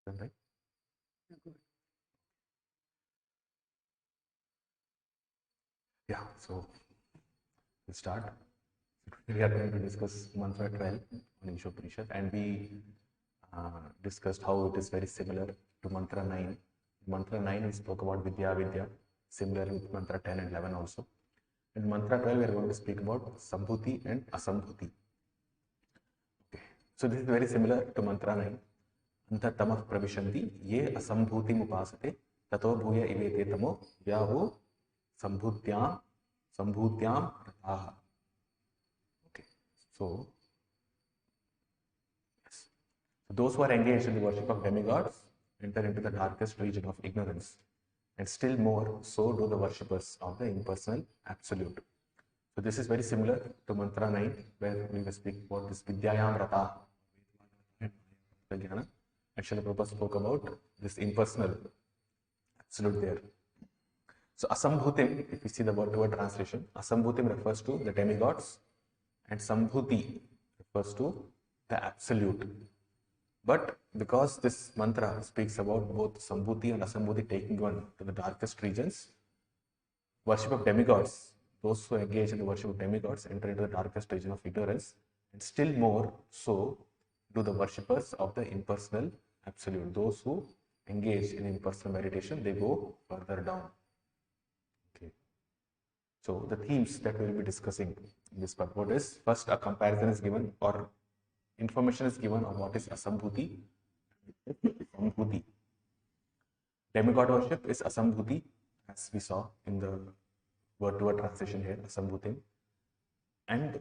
Right? Yeah, so we'll start. We are going to discuss Mantra 12 on Śrī Īśopaniṣad, and we discussed how it is very similar to Mantra 9. Mantra 9, we spoke about Vidya Vidya, similar with Mantra 10 and 11 also. In Mantra 12, we are going to speak about Sambhuti and Asambhuti. Okay. So this is very similar to Mantra 9. Antartamah pravishanti ye asambhutim upasate tato bhuya ivete tamo yahu sambhutyam rataha. Okay. So, yes. So those who are engaged in the worship of demigods enter into the darkest region of ignorance, and still more so do the worshippers of the impersonal absolute. So this is very similar to Mantra 9, where we will speak about this Vidyayam Rata. And Srila Prabhupada spoke about this impersonal absolute there. So Asambhutim, if you see the word-to-word translation, Asambhutim refers to the demigods and Sambhuti refers to the absolute. But because this mantra speaks about both Sambhuti and Asambhuti taking one to the darkest regions, worship of demigods, those who engage in the worship of demigods enter into the darkest region of ignorance, and still more so do the worshippers of the impersonal absolute. Those who engage in impersonal meditation, they go further down. Okay. So the themes that we will be discussing in this purport is, first, a comparison is given or information is given on what is Asambhuti. Sambhuti. Demigod worship is Asambhuti, as we saw in the word-to-word translation here, Asambhutim. And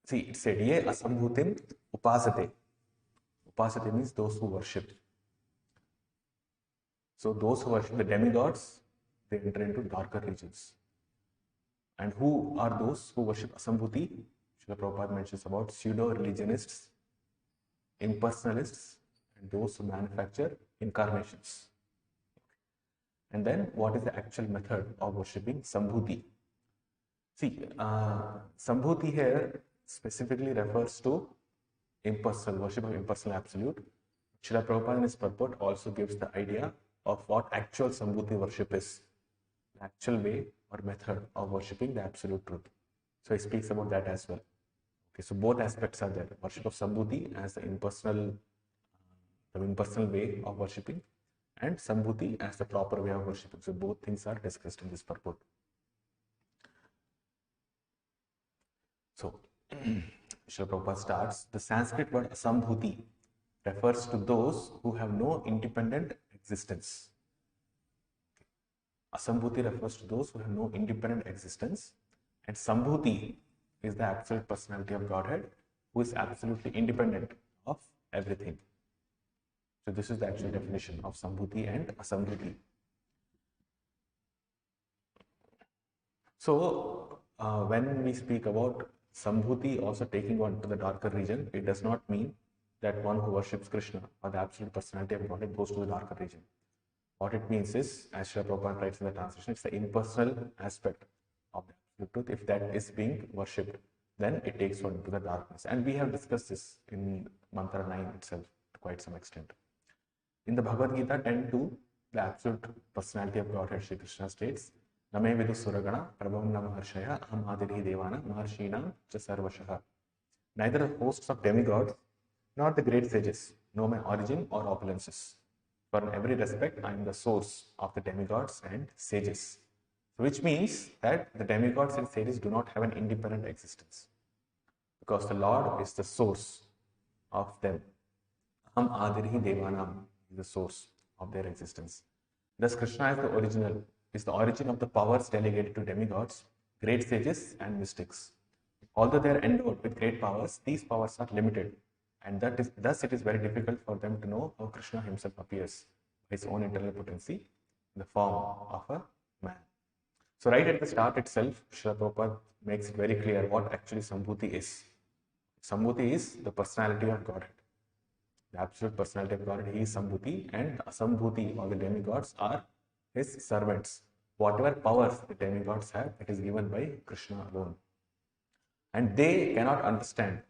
see, it said, ye Asambhutim upasate. Upasate means those who worship. So those who worship the demigods, they enter into darker regions. And who are those who worship Asambhuti? Srila Prabhupada mentions about pseudo-religionists, impersonalists, and those who manufacture incarnations. And then, what is the actual method of worshipping Sambhuti? See, Sambhuti here specifically refers to impersonal, worship of impersonal absolute. Srila Prabhupada in his purport also gives the idea of what actual Sambhuti worship is, the actual way or method of worshipping the absolute truth. So he speaks about that as well. Okay, so both aspects are there. Worship of Sambhuti as the impersonal way of worshipping, and Sambhuti as the proper way of worshipping. So both things are discussed in this purport. So Srila Prabhupada starts, the Sanskrit word Asambhuti refers to those who have no independent existence. Asambhuti refers to those who have no independent existence, and Sambhuti is the absolute personality of Godhead, who is absolutely independent of everything. So this is the actual definition of Sambhuti and Asambhuti. So when we speak about Sambhuti also taking one to the darker region, it does not mean that one who worships Krishna or the absolute personality of Godhead goes to the darker region. What it means is, as Srila Prabhupada writes in the translation, it's the impersonal aspect of the absolute truth. If that is being worshipped, then it takes one to the darkness. And we have discussed this in Mantra 9 itself to quite some extent. In the Bhagavad Gita 10.2, the absolute personality of Godhead, Shri Krishna states, Name vidu suragana prabhavam na maharshaya aham adirihi devana maharshinam cha sarvashaha. Neither the hosts of demigods nor the great sages know my origin or opulences. For in every respect, I am the source of the demigods and sages. Which means that the demigods and sages do not have an independent existence, because the Lord is the source of them. Aham adirihi devanam is the source of their existence. Thus, Krishna is the origin of the powers delegated to demigods, great sages, and mystics. Although they are endowed with great powers, these powers are limited, and thus it is very difficult for them to know how Krishna himself appears by his own internal potency in the form of a man. So right at the start itself, Srila Prabhupada makes it very clear what actually Sambhuti is. Sambhuti is the personality of Godhead. The absolute personality of Godhead, he is Sambhuti, and Asambhuti or the demigods are his servants. Whatever powers the demigods have, it is given by Krishna alone. And they cannot understand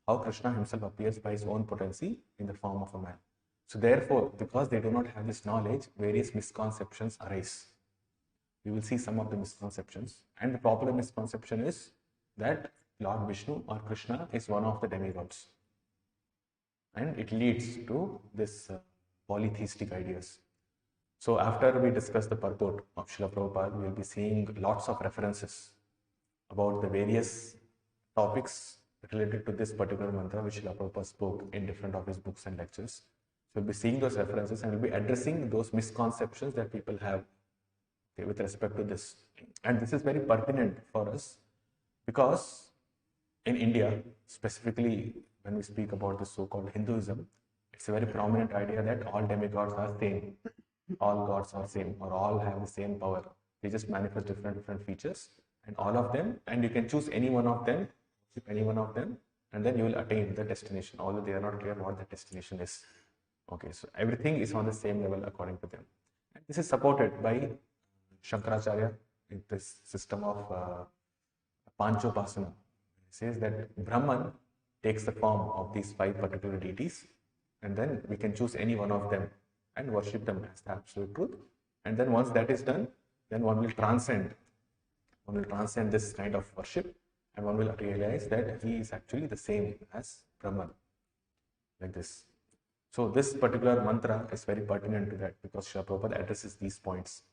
how Krishna himself appears by his own potency in the form of a man. So therefore, because they do not have this knowledge, various misconceptions arise. We will see some of the misconceptions, and the popular misconception is that Lord Vishnu or Krishna is one of the demigods, and it leads to this polytheistic ideas. So after we discuss the purport of Srila Prabhupada, we will be seeing lots of references about the various topics related to this particular mantra which Srila Prabhupada spoke in different of his books and lectures. So we'll be seeing those references and we'll be addressing those misconceptions that people have with respect to this. And this is very pertinent for us because in India, specifically when we speak about the so-called Hinduism, it's a very prominent idea that all demigods are same, all gods are same, or all have the same power. They just manifest different features, and all of them, and you can choose any one of them, and then you will attain the destination, although they are not clear what the destination is. Okay, so everything is on the same level according to them. And this is supported by Shankaracharya in this system of Panchopasana. He says that Brahman takes the form of these 5 particular deities, and then we can choose any one of them and worship them as the absolute truth. And then once that is done, then one will transcend this kind of worship, and one will realize that he is actually the same as Brahman, like this. So this particular mantra is very pertinent to that because Srila Prabhupada addresses these points.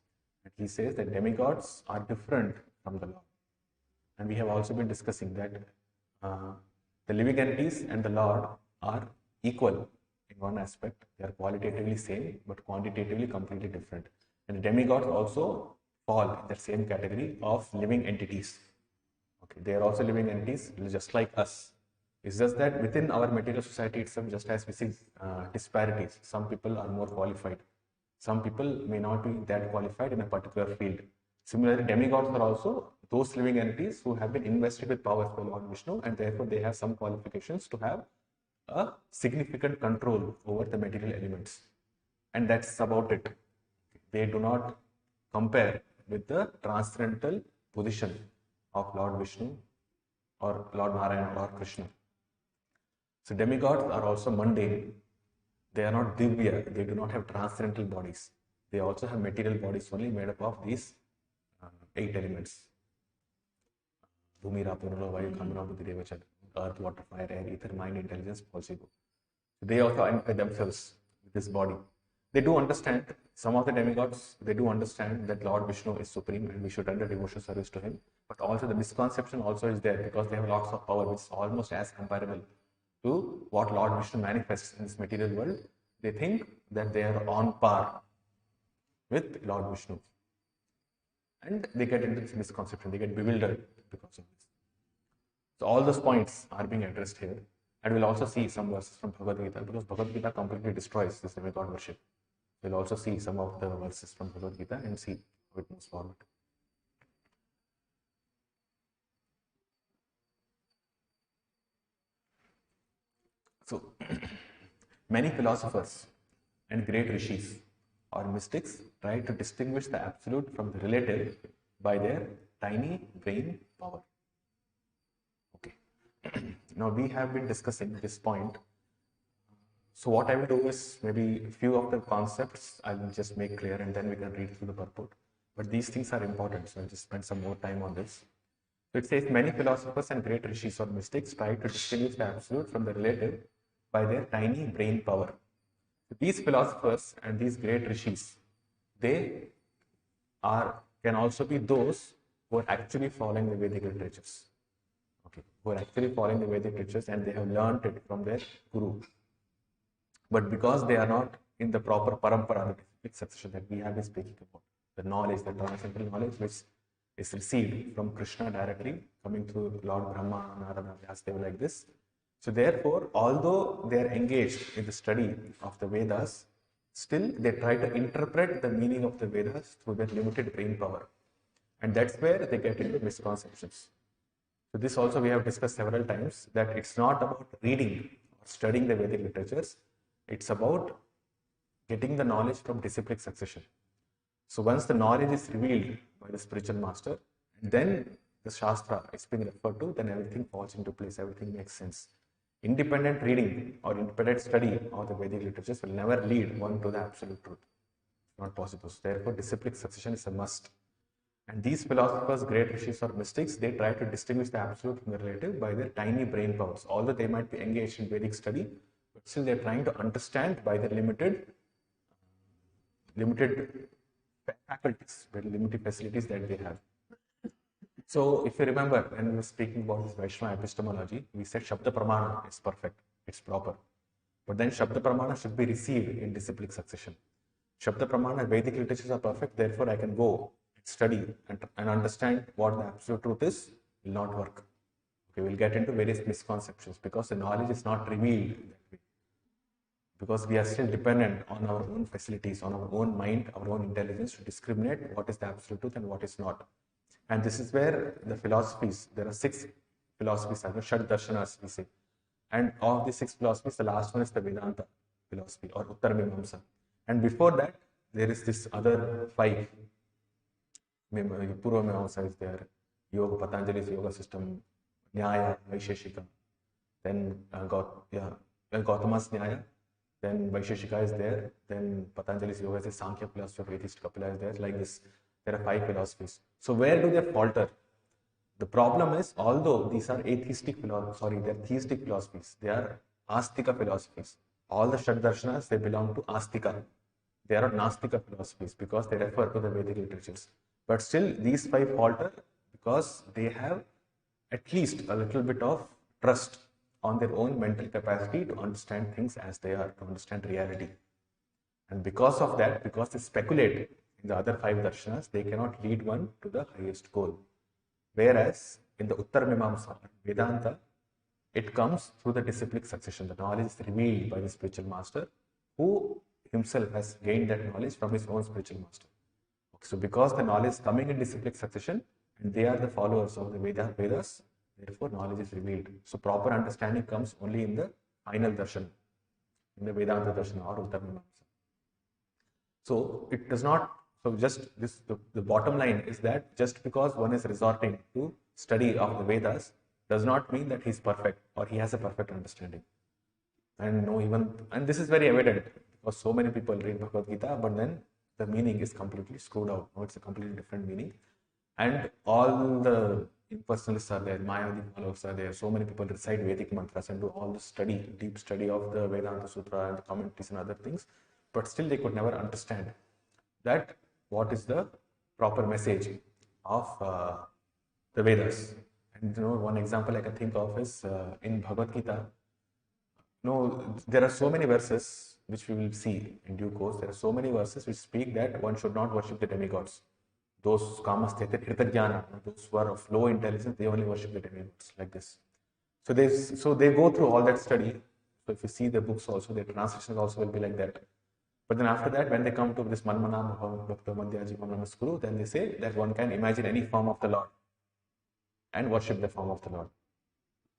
And he says that demigods are different from the Lord. And we have also been discussing that the living entities and the Lord are equal in one aspect. They are qualitatively same, but quantitatively completely different. And demigods also fall in that same category of living entities. Okay, they are also living entities just like us. It's just that within our material society itself, just as we see disparities, some people are more qualified. Some people may not be that qualified in a particular field. Similarly, demigods are also those living entities who have been invested with powers by Lord Vishnu, and therefore they have some qualifications to have a significant control over the material elements. And that's about it. They do not compare with the transcendental position of Lord Vishnu or Lord Narayana or Krishna. So demigods are also mundane. They are not divya. They do not have transcendental bodies. They also have material bodies only made up of these 8 elements. Bhumi, Rapu, Nalo, Vayu, Khamana, Buddhi, Deva, Chala. Earth, water, fire, air, ether, mind, intelligence, possible. They also identify themselves with this body. They do understand, some of the demigods, they do understand that Lord Vishnu is supreme and we should render devotional service to him. But also the misconception also is there because they have lots of power which is almost as comparable to what Lord Vishnu manifests in this material world. They think that they are on par with Lord Vishnu. And they get into this misconception, they get bewildered because of this. So all those points are being addressed here. And we'll also see some verses from Bhagavad Gita because Bhagavad Gita completely destroys this demigod worship. We'll also see some of the verses from Bhagavad Gita and see how it moves forward. So, many philosophers and great rishis or mystics try to distinguish the absolute from the relative by their tiny brain power. Okay. Now we have been discussing this point. So what I will do is maybe a few of the concepts I will just make clear and then we can read through the purport. But these things are important, so I'll just spend some more time on this. So it says many philosophers and great rishis or mystics try to distinguish the absolute from the relative by their tiny brain power. So these philosophers and these great rishis, they can also be those who are actually following the Vedic literatures. Okay, who are actually following the Vedic literatures and they have learned it from their guru. But because they are not in the proper parampara, the succession that we have been speaking about, the knowledge, the transcendental knowledge which is received from Krishna directly, coming through Lord Brahma, Narada, Vyasdeva like this. So therefore, although they are engaged in the study of the Vedas, still they try to interpret the meaning of the Vedas through their limited brain power. And that's where they get into misconceptions. So this also we have discussed several times that it's not about reading or studying the Vedic literatures. It's about getting the knowledge from disciplic succession. So once the knowledge is revealed by the spiritual master, then the Shastra is being referred to, then everything falls into place, everything makes sense. Independent reading or independent study of the Vedic literatures will never lead one to the absolute truth. Not possible. So therefore, disciplic succession is a must. And these philosophers, great rishis or mystics, they try to distinguish the absolute from the relative by their tiny brain powers. Although they might be engaged in Vedic study, but still they're trying to understand by their limited faculties, very limited facilities that they have. So if you remember, when we were speaking about this Vaishnava epistemology, we said Shabda Pramana is perfect, it's proper. But then Shabda Pramana should be received in disciplic succession. Shabda Pramana, Vedic literatures are perfect, therefore I can go study and understand what the absolute truth is, will not work. Okay, we'll get into various misconceptions because the knowledge is not revealed that way. Because we are still dependent on our own facilities, on our own mind, our own intelligence to discriminate what is the absolute truth and what is not. And this is where the philosophies, there are 6 philosophies, Shad Darshanas we say. And of the 6 philosophies, the last one is the Vedanta philosophy or Uttar Mimamsa. And before that, there is this other 5. Purva Mimamsa is there, Yoga, Patanjali's yoga system, Nyaya, Vaisheshika, then Gautama's Nyaya, then Vaisheshika is there, then Patanjali's yoga is a Sankhya philosophy of atheist Kapila is there, like this. There are 5 philosophies. So where do they falter? The problem is, although these are atheistic philosophies, they're theistic philosophies, they are Astika philosophies. All the Shad Darshanas, they belong to Astika. They are not Nastika philosophies because they refer to the Vedic literatures. But still, these 5 falter because they have at least a little bit of trust on their own mental capacity to understand things as they are, to understand reality. And because of that, because they speculate in the other 5 darshanas, they cannot lead one to the highest goal. Whereas in the Uttar Mimamsa, Vedanta, it comes through the disciplic succession. The knowledge is revealed by the spiritual master who himself has gained that knowledge from his own spiritual master. Okay, so because the knowledge is coming in disciplic succession and they are the followers of the Vedas, therefore knowledge is revealed. So proper understanding comes only in the final darshan, in the Vedanta darshan or Uttar Mimamsa. So it does not, so just this, the bottom line is that just because one is resorting to study of the Vedas does not mean that he's perfect or he has a perfect understanding. And this is very evident because so many people read Bhagavad Gita, but then the meaning is completely screwed out. No, it's a completely different meaning. And all the impersonalists are there, Mayavadi followers are there. So many people recite Vedic mantras and do all the study, deep study of the Vedanta Sutra and the commentaries and other things. But still they could never understand that what is the proper message of the Vedas. And one example I can think of is in Bhagavad Gita. There are so many verses which we will see in due course. There are so many verses which speak that one should not worship the demigods. Those kamasthete hirtajnana, those who are of low intelligence, they only worship the demigods, like this. So they go through all that study. So if you see the books also, their translations also will be like that. But then after that, when they come to this Manmana Bhakta Madhyaji Namaskuru, then they say that one can imagine any form of the Lord and worship the form of the Lord.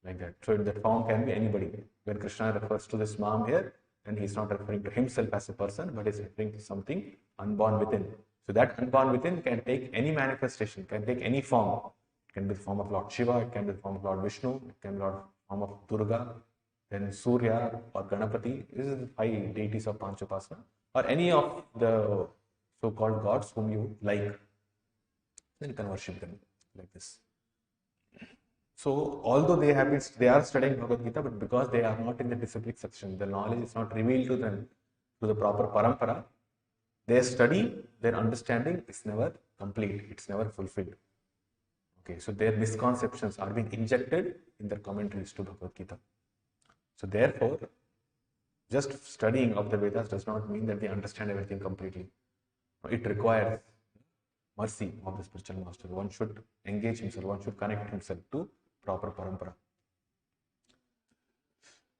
Like that. So that form can be anybody. When Krishna refers to this Mam here, then he's not referring to himself as a person, but he's referring to something unborn within. So that unborn within can take any manifestation, can take any form. It can be the form of Lord Shiva, it can be the form of Lord Vishnu, it can be the form of Durga, then Surya or Ganapati. This is the 5 deities of Panchopasana, or any of the so-called gods whom you like. Then you can worship them like this. So, although they are studying Bhagavad Gita, but because they are not in the disciplic section, the knowledge is not revealed to them to the proper parampara. Their study, their understanding is never complete. It's never fulfilled. Okay, so their misconceptions are being injected in their commentaries to Bhagavad Gita. So, therefore, just studying of the Vedas does not mean that they understand everything completely. It requires mercy of the spiritual master. One should engage himself, one should connect himself to proper parampara.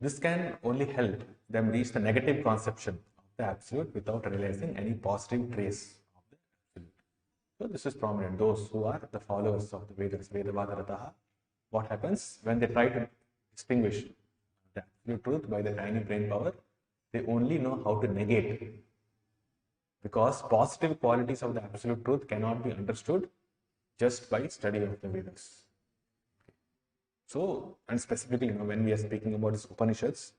This can only help them reach the negative conception of the absolute without realizing any positive trace of the absolute. So this is prominent. Those who are the followers of the Vedas, Vedavadarataha, what happens when they try to distinguish the absolute truth by the tiny brain power, they only know how to negate, because positive qualities of the absolute truth cannot be understood just by study of the Vedas. So, and specifically, when we are speaking about these Upanishads,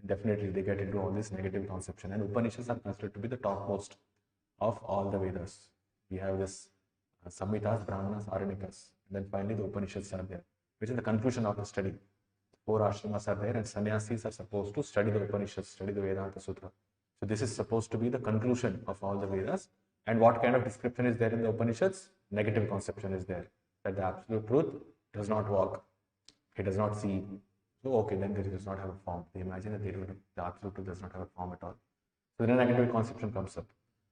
definitely they get into all this negative conception. And Upanishads are considered to be the topmost of all the Vedas. We have this Samhitas, Brahmanas, Aranikas, and then finally the Upanishads are there, which is the conclusion of the study. Four ashramas are there, and sannyasis are supposed to study the Upanishads, study the Vedanta Sutra. So this is supposed to be the conclusion of all the Vedas. And what kind of description is there in the Upanishads? Negative conception is there, that the absolute truth does not walk, he does not see. So okay, then it does not have a form. They imagine that the absolute truth does not have a form at all. So then a negative conception comes up.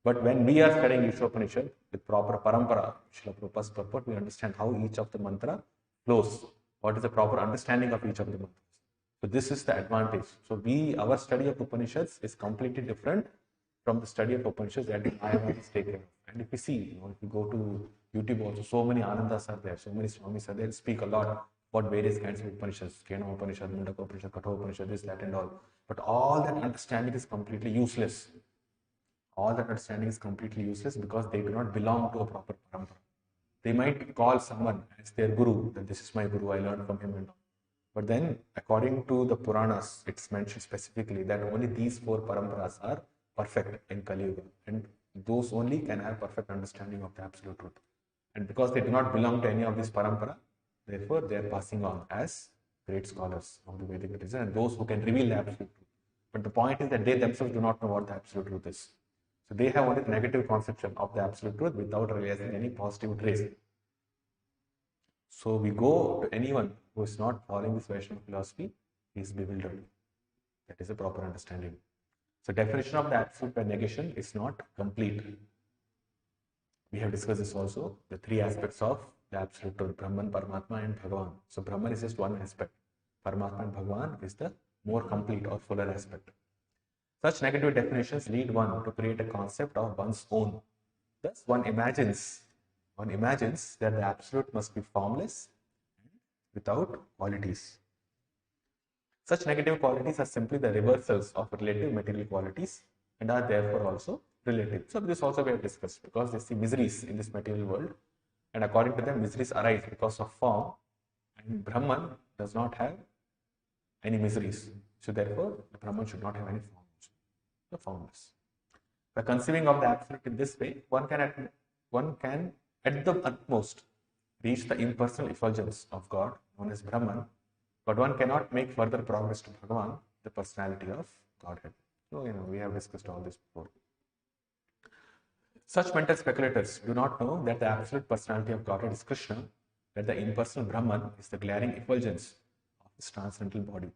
But when we are studying Īśopaniṣad with proper parampara, Srila Prabhupada's purport, we understand how each of the mantra flows. What is the proper understanding of each of the mantras? So this is the advantage. So our study of Upanishads is completely different from the study of Upanishads that I have always taken. And if you see, if you go to YouTube also, so many Anandas are there, so many Swamis are there, speak a lot about various kinds of Upanishads, Kena Upanishad, Mundaka Upanishad, Katha Upanishad, this, that and all. But all that understanding is completely useless. All that understanding is completely useless because they do not belong to a proper parampara. They might call someone as their guru, that this is my guru, I learned from him and all. But then, according to the Puranas, it's mentioned specifically that only these four paramparas are perfect in Kali Yuga, and those only can have perfect understanding of the absolute truth. And because they do not belong to any of these parampara, therefore they are passing on as great scholars of the Vedic literature and those who can reveal the absolute truth. But the point is that they themselves do not know what the absolute truth is. So they have only the negative conception of the absolute truth without realizing any positive trace. So we go to anyone who is not following this Vaishnava philosophy, he is bewildered. That is a proper understanding. So definition of the absolute by negation is not complete. We have discussed this also, the three aspects of the absolute truth, Brahman, Paramatma and Bhagavan. So Brahman is just one aspect. Paramatma and Bhagavan is the more complete or fuller aspect. Such negative definitions lead one to create a concept of one's own. Thus one imagines that the absolute must be formless and without qualities. Such negative qualities are simply the reversals of relative material qualities and are therefore also relative. So this also we have discussed, because they see miseries in this material world, and according to them miseries arise because of form, and Brahman does not have any miseries. So therefore the Brahman should not have any form. The formless. By conceiving of the absolute in this way, one can at the utmost reach the impersonal effulgence of God, known as Brahman, but one cannot make further progress to Bhagavan, the personality of Godhead. So, we have discussed all this before. Such mental speculators do not know that the absolute personality of Godhead is Krishna, that the impersonal Brahman is the glaring effulgence of his transcendental body,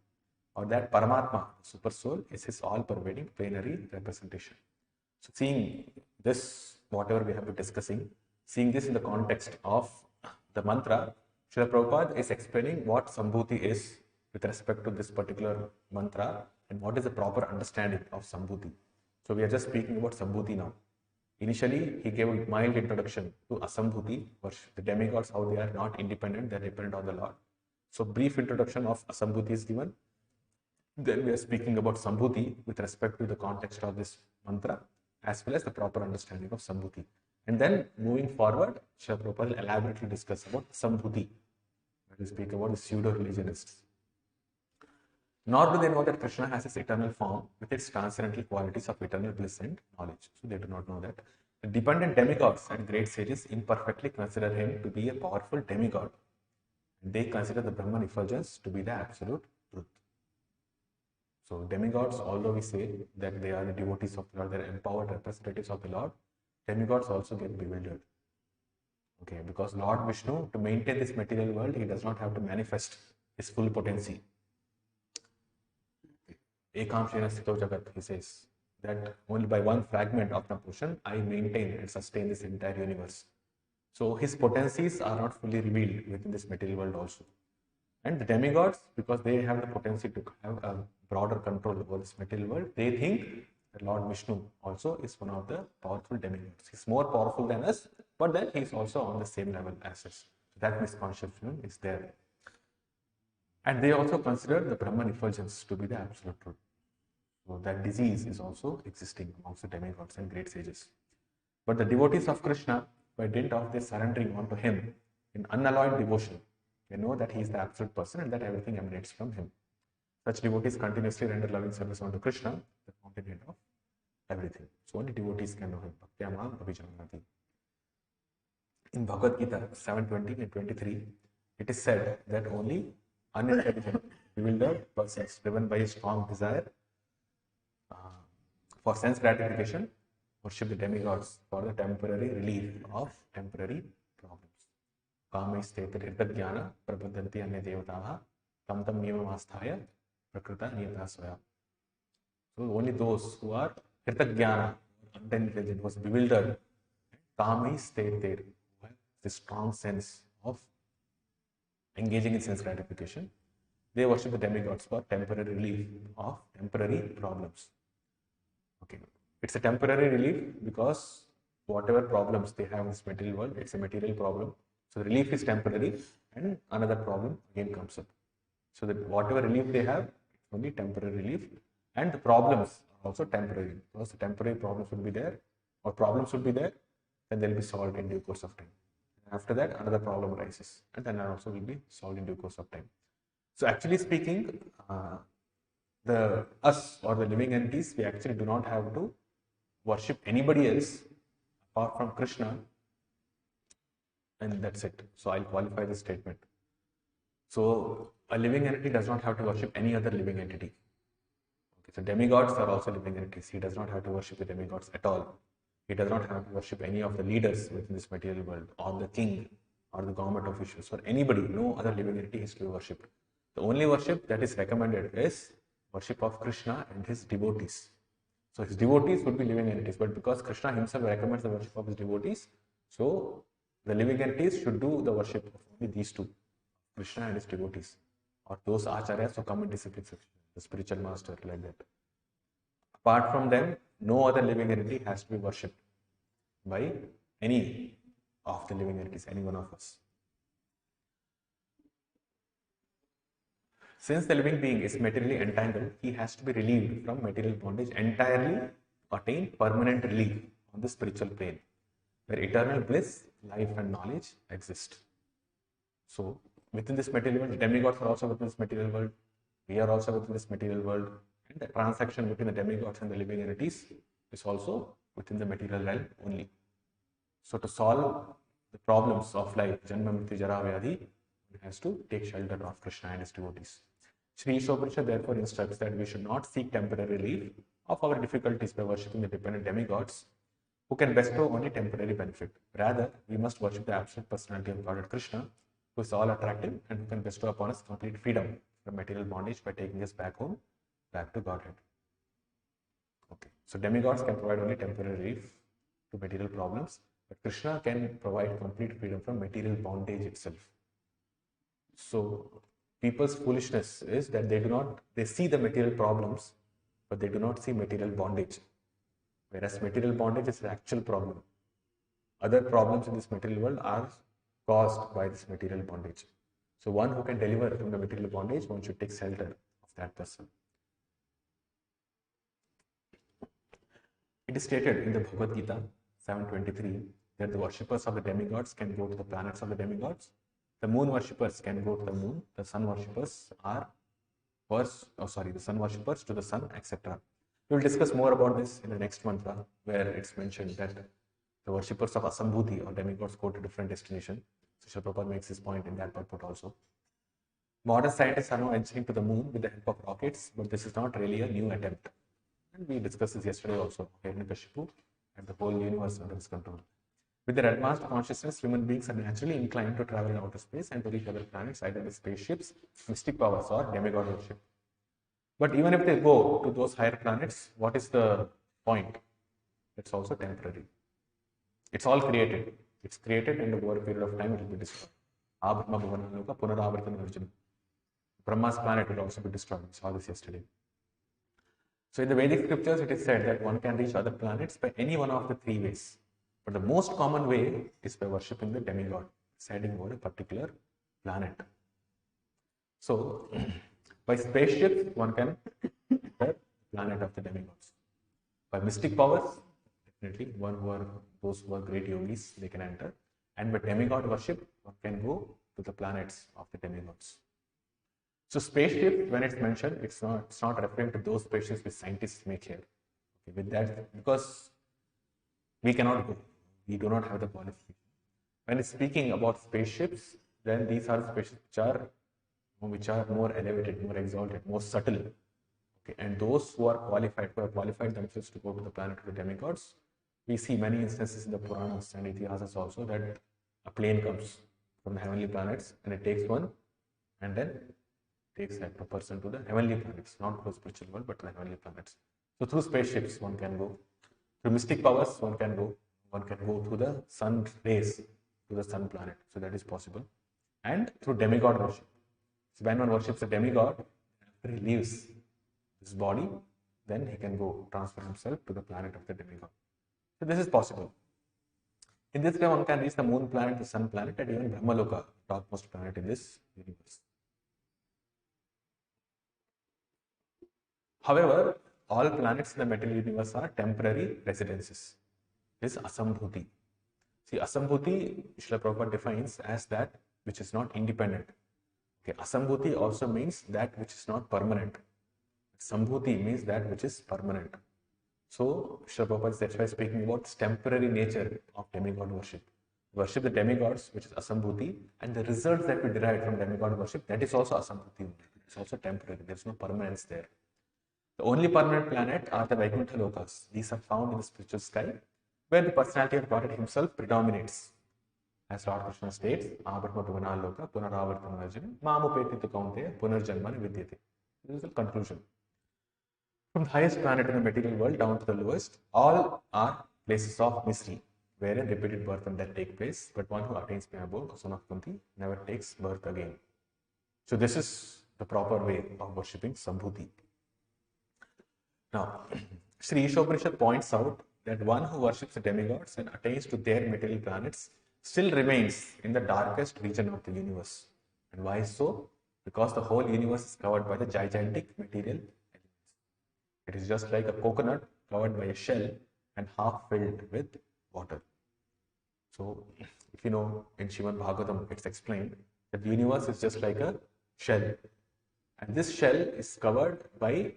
or that Paramatma, the super soul, is his all-pervading plenary representation. So seeing this, whatever we have been discussing, seeing this in the context of the mantra, Srila Prabhupada is explaining what Sambhuti is with respect to this particular mantra and what is the proper understanding of Sambhuti. So we are just speaking about Sambhuti now. Initially, he gave a mild introduction to Asambhuti, the demigods, how they are not independent, they are dependent on the Lord. So brief introduction of Asambhuti is given. Then we are speaking about Sambhuti with respect to the context of this mantra, as well as the proper understanding of Sambhuti. And then moving forward, Srila Prabhupada will elaborately discuss about Sambhuti, when we speak about the pseudo-religionists. Nor do they know that Krishna has his eternal form with its transcendental qualities of eternal bliss and knowledge. So they do not know that. The dependent demigods and great sages imperfectly consider him to be a powerful demigod. And they consider the Brahman effulgence to be the absolute truth. So demigods, although we say that they are the devotees of the Lord, they are empowered representatives of the Lord, demigods also get bewildered. Okay, because Lord Vishnu, to maintain this material world, he does not have to manifest his full potency. Ekam Shena Sthito Jagat, he says that only by one fragment of the portion I maintain and sustain this entire universe. So his potencies are not fully revealed within this material world also. And the demigods, because they have the potency to have a broader control over this material world, they think that Lord Vishnu also is one of the powerful demigods. He's more powerful than us, but then he's also on the same level as us. So that misconception is there. And they also consider the Brahman effulgence to be the absolute truth. So that disease is also existing amongst the demigods and great sages. But the devotees of Krishna, by dint of their surrendering onto him in unalloyed devotion, They know that he is the absolute person and that everything emanates from him. Such devotees continuously render loving service unto Krishna, the fountainhead of everything. So only devotees can know him. Bhaktyamam abhijanati. In Bhagavad Gita 7:20 and 23, it is said that only unintelligent, bewildered persons driven by a strong desire for sense gratification worship the demigods for the temporary relief of temporary problems. Kamaistheta hirtagyana prabodhanti anya devataha tam tam niyamamastaya prakrita niyata swaya. So only those who are hirtagyana, unintelligent, who was bewildered, kamaistheta, who have this strong sense of engaging in sense gratification, they worship the demigods for temporary relief of temporary problems. Okay, it's a temporary relief because whatever problems they have in this material world, it's a material problem. So relief is temporary and another problem again comes up. So that whatever relief they have, it's only temporary relief, and the problems are also temporary because the temporary problems will be there or problems will be there, then they'll be solved in due course of time. After that, another problem arises and then also will be solved in due course of time. So actually speaking, the us or the living entities, we actually do not have to worship anybody else apart from Krishna, and that's it. So I'll qualify this statement. So a living entity does not have to worship any other living entity. Okay, so demigods are also living entities. He does not have to worship the demigods at all. He does not have to worship any of the leaders within this material world, or the king, or the government officials, or anybody. No other living entity is to be worshipped. The only worship that is recommended is worship of Krishna and his devotees. So his devotees would be living entities, but because Krishna himself recommends the worship of his devotees, so the living entities should do the worship of only these two, Krishna and his devotees, or those acharyas who come in discipline section, the spiritual master, like that. Apart from them, no other living entity has to be worshipped by any of the living entities, any one of us. Since the living being is materially entangled, he has to be relieved from material bondage entirely to attain permanent relief on the spiritual plane, where eternal bliss, life and knowledge exist. So within this material world, demigods are also within this material world, we are also within this material world, and the transaction between the demigods and the living entities is also within the material realm only. So to solve the problems of life, Janma Mrityu Jara Vyadhi, one has to take shelter of Krishna and his devotees. Śrī Īśopaniṣad therefore instructs that we should not seek temporary relief of our difficulties by worshipping the dependent demigods who can bestow only temporary benefit. Rather, we must worship the absolute personality of Godhead Krishna, who is all attractive and who can bestow upon us complete freedom from material bondage by taking us back home, back to Godhead. Okay, so demigods can provide only temporary relief to material problems, but Krishna can provide complete freedom from material bondage itself. So people's foolishness is that they see the material problems, but they do not see material bondage. Whereas material bondage is the actual problem. Other problems in this material world are caused by this material bondage. So one who can deliver from the material bondage, one should take shelter of that person. It is stated in the Bhagavad Gita 7:23 that the worshippers of the demigods can go to the planets of the demigods. The moon worshippers can go to the moon. The sun worshippers the sun worshippers to the sun, etc. We will discuss more about this in the next mantra, where it's mentioned that the worshippers of Asambhuti or demigods go to different destinations. So Srila Prabhupada makes this point in that purport also. Modern scientists are now venturing to the moon with the help of rockets, but this is not really a new attempt. And we discussed this yesterday also, Hiranyakashipu and the whole universe under his control. With their advanced consciousness, human beings are naturally inclined to travel in outer space and to reach other planets, either with spaceships, mystic powers, or demigod worship. But even if they go to those higher planets, what is the point? It's also temporary. It's all created. It's created and over a period of time it will be destroyed. Brahma's planet will also be destroyed. We saw this yesterday. So in the Vedic scriptures, it is said that one can reach other planets by any one of the three ways. But the most common way is by worshipping the demigod, residing over a particular planet. So, by spaceship, one can enter the planet of the demigods. By mystic powers, definitely, those who are great yogis, they can enter. And by demigod worship, one can go to the planets of the demigods. So spaceship, when it's mentioned, it's not referring to those spaceships which scientists make here. Okay, with that, because we cannot go, we do not have the qualification. When it's speaking about spaceships, then these are spaceships which are more elevated, more exalted, more subtle. Okay, and those who are qualified themselves to go to the planet of the demigods, we see many instances in the Puranas and Itihasas also that a plane comes from the heavenly planets and it takes one and then takes that person to the heavenly planets, not to the spiritual world, but to the heavenly planets. So through spaceships, one can go. Through mystic powers, one can go. One can go through the sun rays to the sun planet. So that is possible. And through demigod worship. So when one worships a demigod, after he leaves his body, then he can go transfer himself to the planet of the demigod. So this is possible. In this way, one can reach the moon planet, the sun planet, and even Brahmaloka, topmost planet in this universe. However, all planets in the material universe are temporary residences. This is Asambhuti. See, Asambhuti, Srila Prabhupada defines as that which is not independent. Okay, Asambhuti also means that which is not permanent. Sambhuti means that which is permanent. So, Srila Prabhupada is that's why speaking about this temporary nature of demigod worship. Worship the demigods, which is Asambhuti, and the results that we derive from demigod worship, that is also Asambhuti. It's also temporary. There's no permanence there. The only permanent planet are the Vaikuntha Lokas. These are found in the spiritual sky, where the personality of Godhead himself predominates. As Lord Krishna states, Abrahma Bhuvanal Loka, Punaravartana Arjuna, Mamupeti Kaunteya, Punarjanmana Vidyate. This is the conclusion. From the highest planet in the material world down to the lowest, all are places of misery, wherein repeated birth and death take place, but one who attains Mayabho, son of Kunti, never takes birth again. So this is the proper way of worshipping Sambhuti. Now, Śrī Īśopaniṣad points out that one who worships the demigods and attains to their material planets still remains in the darkest region of the universe. And why so? Because the whole universe is covered by the gigantic material elements. It is just like a coconut covered by a shell and half filled with water. So, if you know, in Srimad Bhagavatam, it's explained that the universe is just like a shell. And this shell is covered by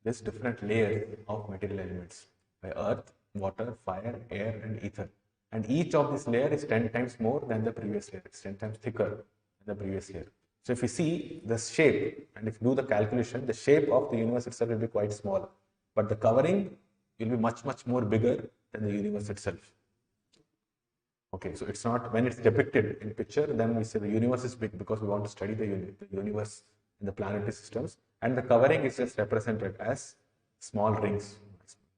this different layer of material elements by earth, water, fire, air, and ether. And each of these layers is 10 times more than the previous layer. It's 10 times thicker than the previous layer. So if you see the shape and if you do the calculation, the shape of the universe itself will be quite small. But the covering will be much, much more bigger than the universe itself. Okay, so it's not, when it's depicted in picture, then we say the universe is big because we want to study the universe and the planetary systems. And the covering is just represented as small rings.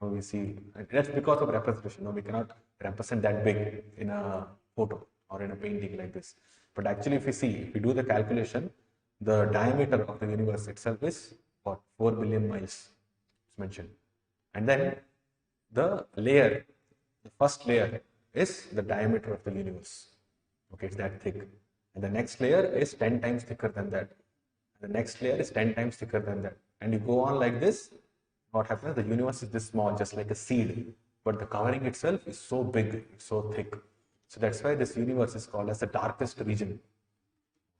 We see, and that's because of representation. No, we cannot represent that big in a photo or in a painting like this. But actually, if we do the calculation, the diameter of the universe itself is what, 4 billion miles, it's mentioned. And then the first layer is the diameter of the universe. Okay, it's that thick. And the next layer is 10 times thicker than that. The next layer is 10 times thicker than that. And you go on like this, what happens? The universe is this small, just like a seed. But the covering itself is so big, so thick. So that's why this universe is called as the darkest region.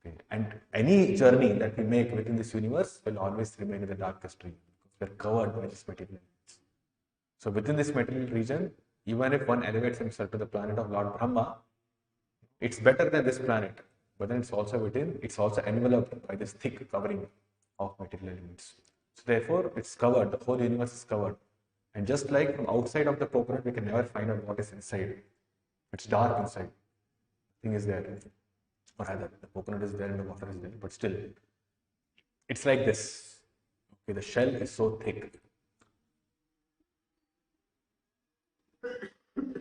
Okay. And any journey that we make within this universe will always remain in the darkest region because we're covered by this material elements. So within this material region, even if one elevates himself to the planet of Lord Brahma, it's better than this planet. But then it's also enveloped by this thick covering of material elements. So therefore, it's covered, the whole universe is covered. And just like from outside of the coconut, we can never find out what is inside. It's dark inside. Thing is there. Or rather, the coconut is there and the water is there, but still, it's like this. Okay, the shell is so thick.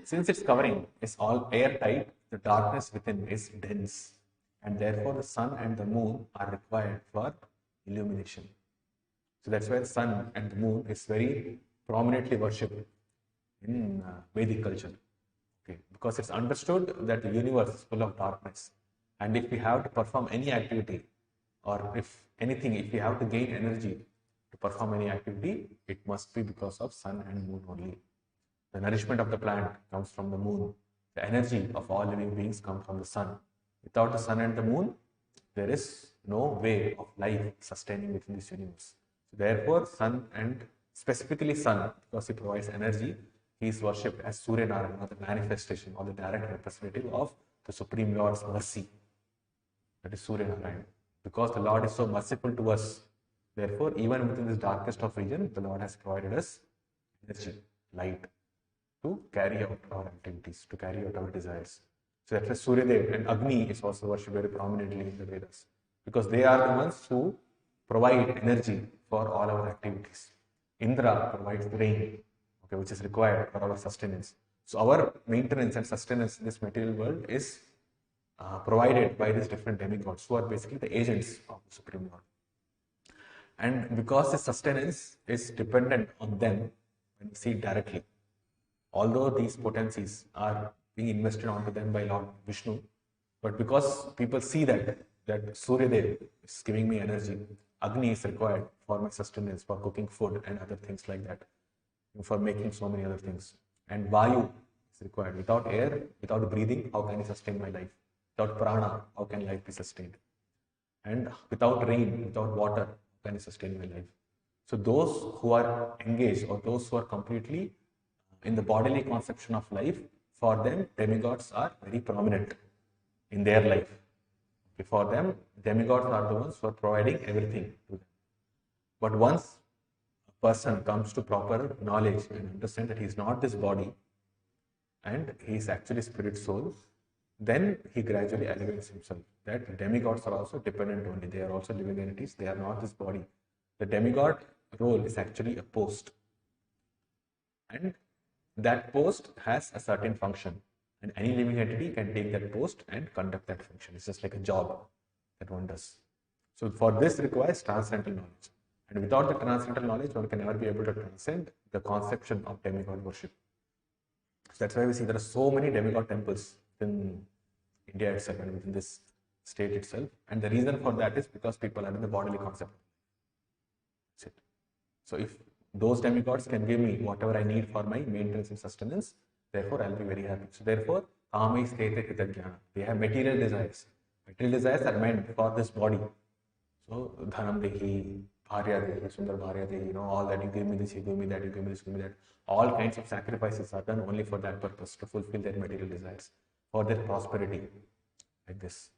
Since its covering is all airtight, the darkness within is dense. And therefore the sun and the moon are required for illumination. So that's why the sun and the moon is very prominently worshipped in Vedic culture. Okay. Because it's understood that the universe is full of darkness. And if we have to perform any activity, or if we have to gain energy to perform any activity, it must be because of sun and moon only. The nourishment of the plant comes from the moon. The energy of all living beings comes from the sun. Without the sun and the moon, there is no way of life sustaining within this universe. So therefore, sun, and specifically sun, because he provides energy, he is worshipped as Surya Narayana, or the manifestation or the direct representative of the Supreme Lord's mercy. That is Surya Narayana. Because the Lord is so merciful to us, therefore, even within this darkest of region, the Lord has provided us energy, light, to carry out our activities, to carry out our desires. So that's why Surya Dev and Agni is also worshipped very prominently in the Vedas, because they are the ones who provide energy for all our activities. Indra provides the rain, okay, which is required for our sustenance. So our maintenance and sustenance in this material world is provided by these different demigods, who are basically the agents of the Supreme Lord. And because the sustenance is dependent on them, when we see it directly, although these potencies are being invested onto them by Lord Vishnu, but because people see that Surya Dev is giving me energy, Agni is required for my sustenance, for cooking food and other things like that, for making so many other things. And Vayu is required. Without air, without breathing, how can I sustain my life? Without prana, how can life be sustained? And without rain, without water, how can I sustain my life? So those who are engaged, or those who are completely in the bodily conception of life, for them, demigods are very prominent in their life. For them, demigods are the ones who are providing everything to them. But once a person comes to proper knowledge and understand that he is not this body and he is actually spirit soul, then he gradually elevates himself. That demigods are also dependent only. They are also living entities. They are not this body. The demigod role is actually a post. And that post has a certain function. And any living entity can take that post and conduct that function. It's just like a job that one does. So for this requires transcendental knowledge. And without the transcendental knowledge, one can never be able to transcend the conception of demigod worship. So that's why we see there are so many demigod temples in India itself and within this state itself. And the reason for that is because people are in the bodily concept. That's it. So if those demigods can give me whatever I need for my maintenance and sustenance, therefore I'll be very happy. So therefore, they have material desires. Material desires are meant for this body. So dhanam dehi, bharya dehi, sundar bharya dehi, all that, you give me this, you give me that, you give me this, give me that. All kinds of sacrifices are done only for that purpose, to fulfill their material desires, for their prosperity, like this.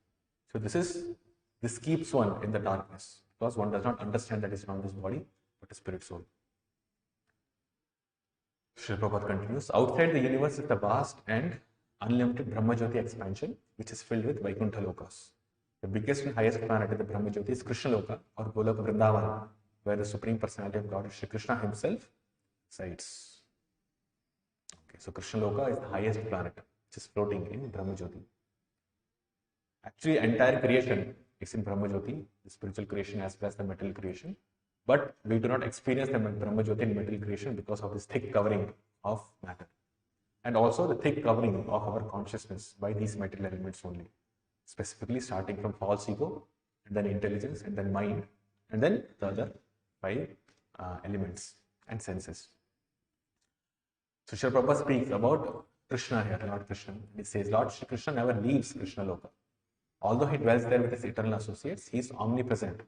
So this keeps one in the darkness, because one does not understand that it's not this body, but a spirit soul. Śrīla Prabhupada continues, outside the universe is the vast and unlimited Brahmajyoti expansion, which is filled with Vaikuntha Lokas. The biggest and highest planet in the Brahmajyoti is Krishna Loka, or Goloka Vrindavan, where the Supreme Personality of God, Shri Krishna himself, resides. Okay, so Krishna Loka is the highest planet, which is floating in Brahmajyoti. Actually, entire creation is in Brahmajyoti, the spiritual creation as well as the material creation. But we do not experience the Brahmajyoti in material creation because of this thick covering of matter. And also the thick covering of our consciousness by these material elements only. Specifically starting from false ego, and then intelligence, and then mind, and then the other 5 elements and senses. So Śrīla Prabhupada speaks about Krishna here, Lord Krishna. He says, Lord Shri Krishna never leaves Krishna Loka. Although he dwells there with his eternal associates, he is omnipresent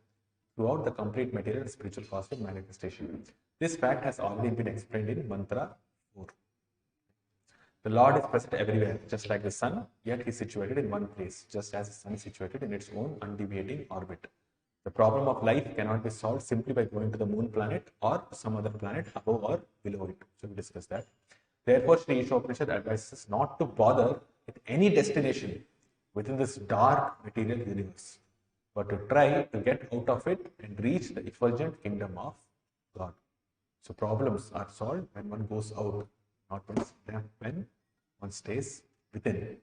throughout the complete material and spiritual cosmic manifestation. This fact has already been explained in Mantra 4. The Lord is present everywhere, just like the sun, yet he is situated in one place, just as the sun is situated in its own undeviating orbit. The problem of life cannot be solved simply by going to the moon planet or some other planet above or below it. So we discussed that. Therefore, Śrī Īśopaniṣad advises us not to bother with any destination within this dark material universe, but to try to get out of it and reach the effulgent kingdom of God. So problems are solved when one goes out, not when one stays within.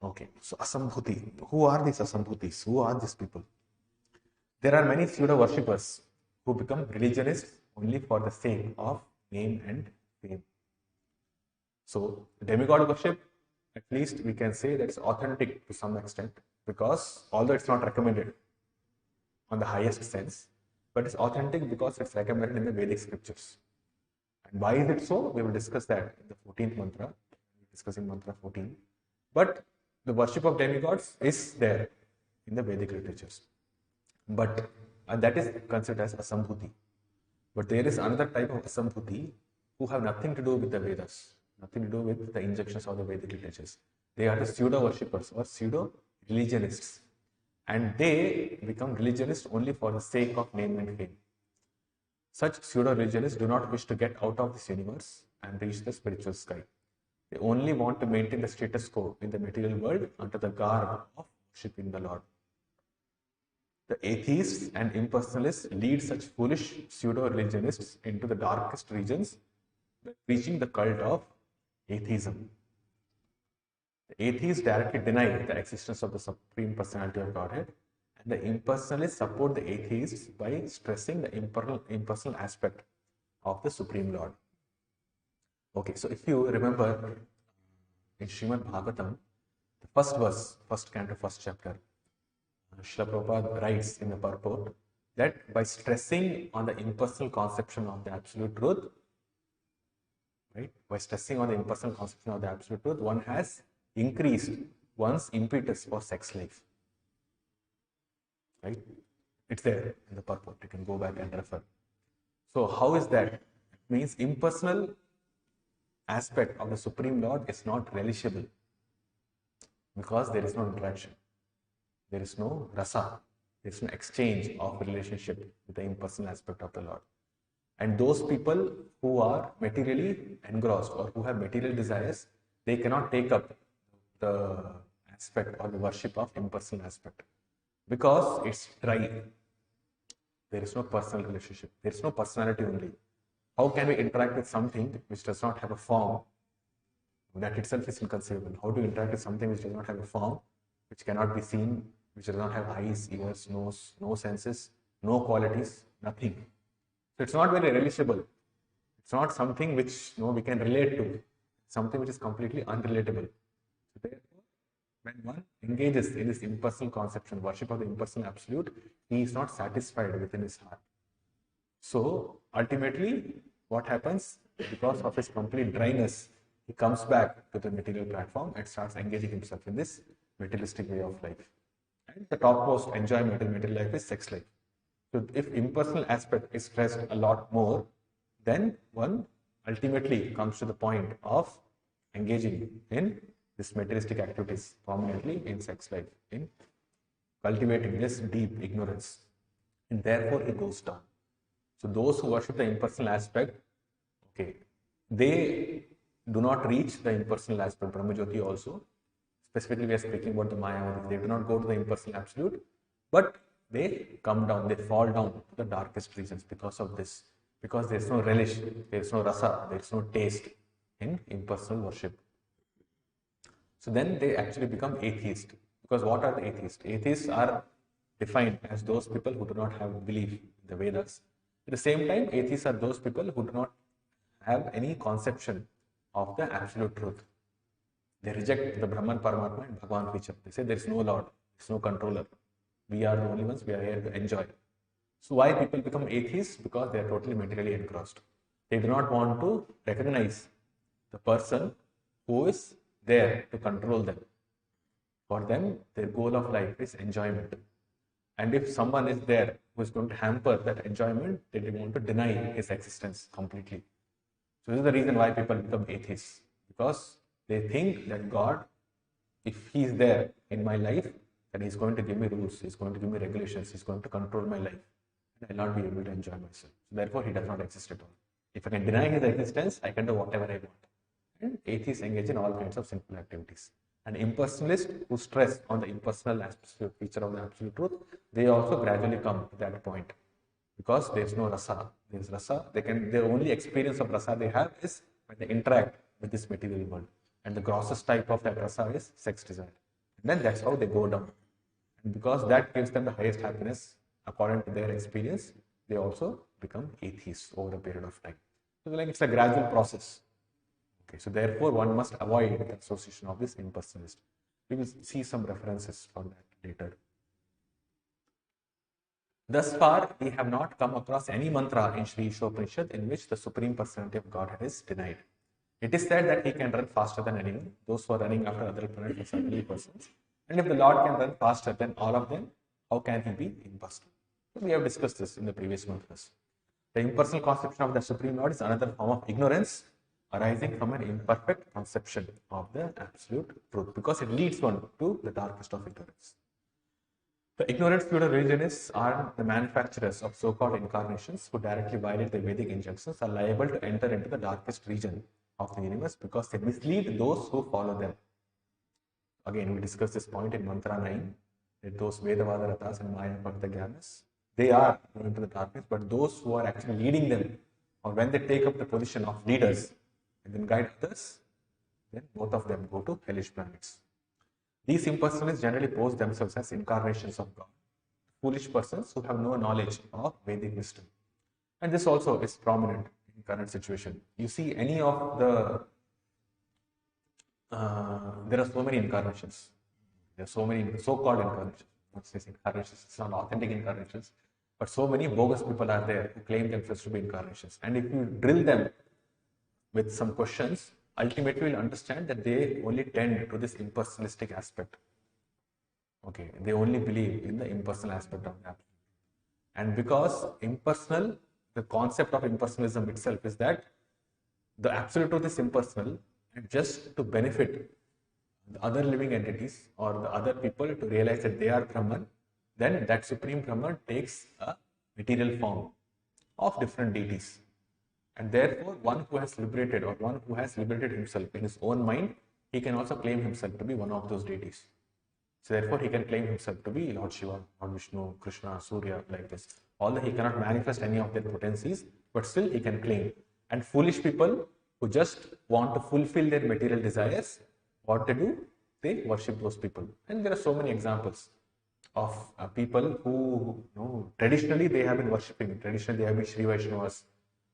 Okay, so Asambhuti. Who are these Asambhutis? Who are these people? There are many pseudo worshippers who become religionists only for the sake of name and fame. So demigod worship, at least we can say that's authentic to some extent, because although it's not recommended on the highest sense, but it's authentic because it's recommended in the Vedic scriptures. And why is it so? We will discuss that in the 14th mantra. We're discussing mantra 14. But the worship of demigods is there. in the Vedic literatures. But that is considered as asambhuti. But there is another type of asambhuti who have nothing to do with the Vedas, nothing to do with the injunctions of the Vedic literatures. They are the pseudo worshippers or pseudo religionists, and they become religionists only for the sake of name and fame. Such pseudo religionists do not wish to get out of this universe and reach the spiritual sky. They only want to maintain the status quo in the material world under the garb of worshipping the Lord. The atheists and impersonalists lead such foolish pseudo-religionists into the darkest regions by preaching the cult of atheism. The atheists directly deny the existence of the Supreme Personality of Godhead, and the impersonalists support the atheists by stressing the impersonal aspect of the Supreme Lord. Okay, so if you remember in Srimad Bhagavatam, the first verse, first canto, first chapter, Srila Prabhupada writes in the purport that by stressing on the impersonal conception of the Absolute Truth, right, by stressing on the impersonal conception of the Absolute Truth, one has increased one's impetus for sex life. Right? It's there in the purport. You can go back and refer. So how is that? It means impersonal aspect of the Supreme Lord is not relishable because there is no interaction. There is no rasa. There is no exchange of relationship with the impersonal aspect of the Lord. And those people who are materially engrossed or who have material desires, they cannot take up the aspect or the worship of impersonal aspect because it's dry. There is no personal relationship. There is no personality only. How can we interact with something which does not have a form? That itself is inconceivable. How do you interact with something which does not have a form, which cannot be seen, which does not have eyes, ears, nose, no senses, no qualities, nothing. So it's not very relishable. It's not something which we can relate to. Something which is completely unrelatable. So therefore, when one engages in this impersonal conception, worship of the impersonal absolute, he is not satisfied within his heart. So ultimately, what happens? Because of his complete dryness, he comes back to the material platform and starts engaging himself in this materialistic way of life. And the topmost enjoyment in material life is sex life. So if impersonal aspect is stressed a lot more, then one ultimately comes to the point of engaging in this materialistic activities, prominently in sex life, in cultivating this deep ignorance. And therefore he goes down. So those who worship the impersonal aspect, okay, they do not reach the impersonal aspect, Brahmajyoti also. Specifically, we are speaking about the Mayavadis. They do not go to the impersonal absolute, but they come down, they fall down to the darkest regions because of this. Because there is no relish, there is no rasa, there is no taste in impersonal worship. So then they actually become atheist. Because what are the atheists? Atheists are defined as those people who do not have belief in the Vedas. At the same time, atheists are those people who do not have any conception of the absolute truth. They reject the Brahman, Paramatma and Bhagavan feature. They say there is no Lord, there is no controller. We are the only ones, we are here to enjoy. So why people become atheists? Because they are totally materially engrossed. They do not want to recognize the person who is there to control them. For them, their goal of life is enjoyment. And if someone is there who is going to hamper that enjoyment, they want to deny his existence completely. So this is the reason why people become atheists. Because they think that God, if he is there in my life, then he's going to give me rules, he's going to give me regulations, he's going to control my life. And I'll not be able to enjoy myself. So therefore, he does not exist at all. If I can deny his existence, I can do whatever I want. And atheists engage in all kinds of sinful activities. And impersonalists who stress on the impersonal feature of the absolute truth, they also gradually come to that point. Because there is no rasa. There is rasa. Their only experience of rasa they have is when they interact with this material world. And the grossest type of that rasa is sex desire. And then that's how they go down. And because that gives them the highest happiness, according to their experience, they also become atheists over a period of time. So like it's a gradual process. Okay, so therefore one must avoid the association of this impersonalist. We will see some references for that later. Thus far, we have not come across any mantra in Śrī Īśopaniṣad in which the Supreme Personality of Godhead is denied. It is said that he can run faster than anyone. Those who are running after other planets are certainly persons. And if the Lord can run faster than all of them, how can he be impersonal? So we have discussed this in the previous mantras. The impersonal conception of the Supreme Lord is another form of ignorance arising from an imperfect conception of the absolute truth, because it leads one to the darkest of ignorance. The ignorant feudal religionists are the manufacturers of so-called incarnations who directly violate the Vedic injunctions are liable to enter into the darkest region of the universe because they mislead those who follow them. Again, we discussed this point in Mantra 9, that those Vedavada Rathas and Maya Bhakta Gyanas, they are going into the darkness, but those who are actually leading them, or when they take up the position of leaders and then guide others, then both of them go to hellish planets. These impersonalists generally pose themselves as incarnations of God, foolish persons who have no knowledge of Vedic wisdom. And this also is prominent in current situation. You see any of the, there are so many incarnations. There are so many so-called incarnations. Not saying incarnations, it's not authentic incarnations, but so many bogus people are there who claim themselves to be incarnations. And if you drill them with some questions, ultimately we'll understand that they only tend to this impersonalistic aspect. Okay, they only believe in the impersonal aspect of the absolute. And because impersonal, the concept of impersonalism itself is that the absolute truth is impersonal, and just to benefit the other living entities or the other people to realize that they are Brahman, then that Supreme Brahman takes a material form of different deities. And therefore, one who has liberated or one who has liberated himself in his own mind, he can also claim himself to be one of those deities. So therefore, he can claim himself to be Lord Shiva, Lord Vishnu, Krishna, Surya, like this. Although he cannot manifest any of their potencies, but still he can claim. And foolish people who just want to fulfill their material desires, what they do? They worship those people. And there are so many examples of people who, traditionally they have been worshipping. Traditionally, they have been Śrī Vaishnavas.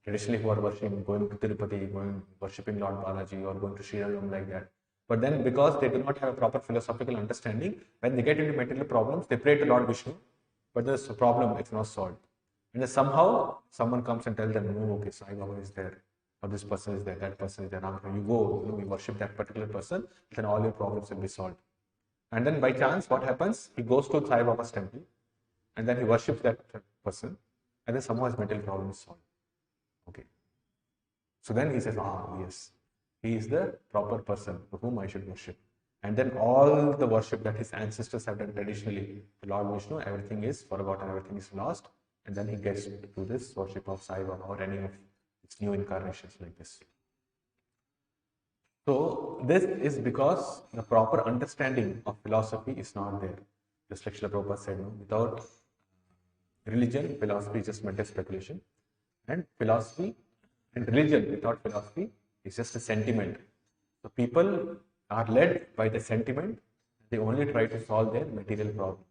Traditionally, who are worshipping, going to Tirupati, worshipping Lord Balaji, or going to Śrī Rangam like that. But then, because they do not have a proper philosophical understanding, when they get into material problems, they pray to Lord Vishnu, but there's a problem, it's not solved. And then somehow, someone comes and tells them, no, okay, Sai Baba is there, or this person is there, that person is there. Now you go, you worship that particular person, then all your problems will be solved. And then by chance, what happens? He goes to Sai Baba's temple, and then he worships that person, and then somehow his mental problem is solved. Okay. So then he says, yes, he is the proper person to whom I should worship. And then all the worship that his ancestors have done traditionally to Lord Vishnu, everything is forgotten, everything is lost. And then he gets to this worship of Sai Baba or any of its new incarnations like this. So this is because the proper understanding of philosophy is not there. Just like Srila Prabhupada said, without religion, philosophy is just mental speculation. And philosophy and religion without philosophy is just a sentiment. So people are led by the sentiment. They only try to solve their material problems.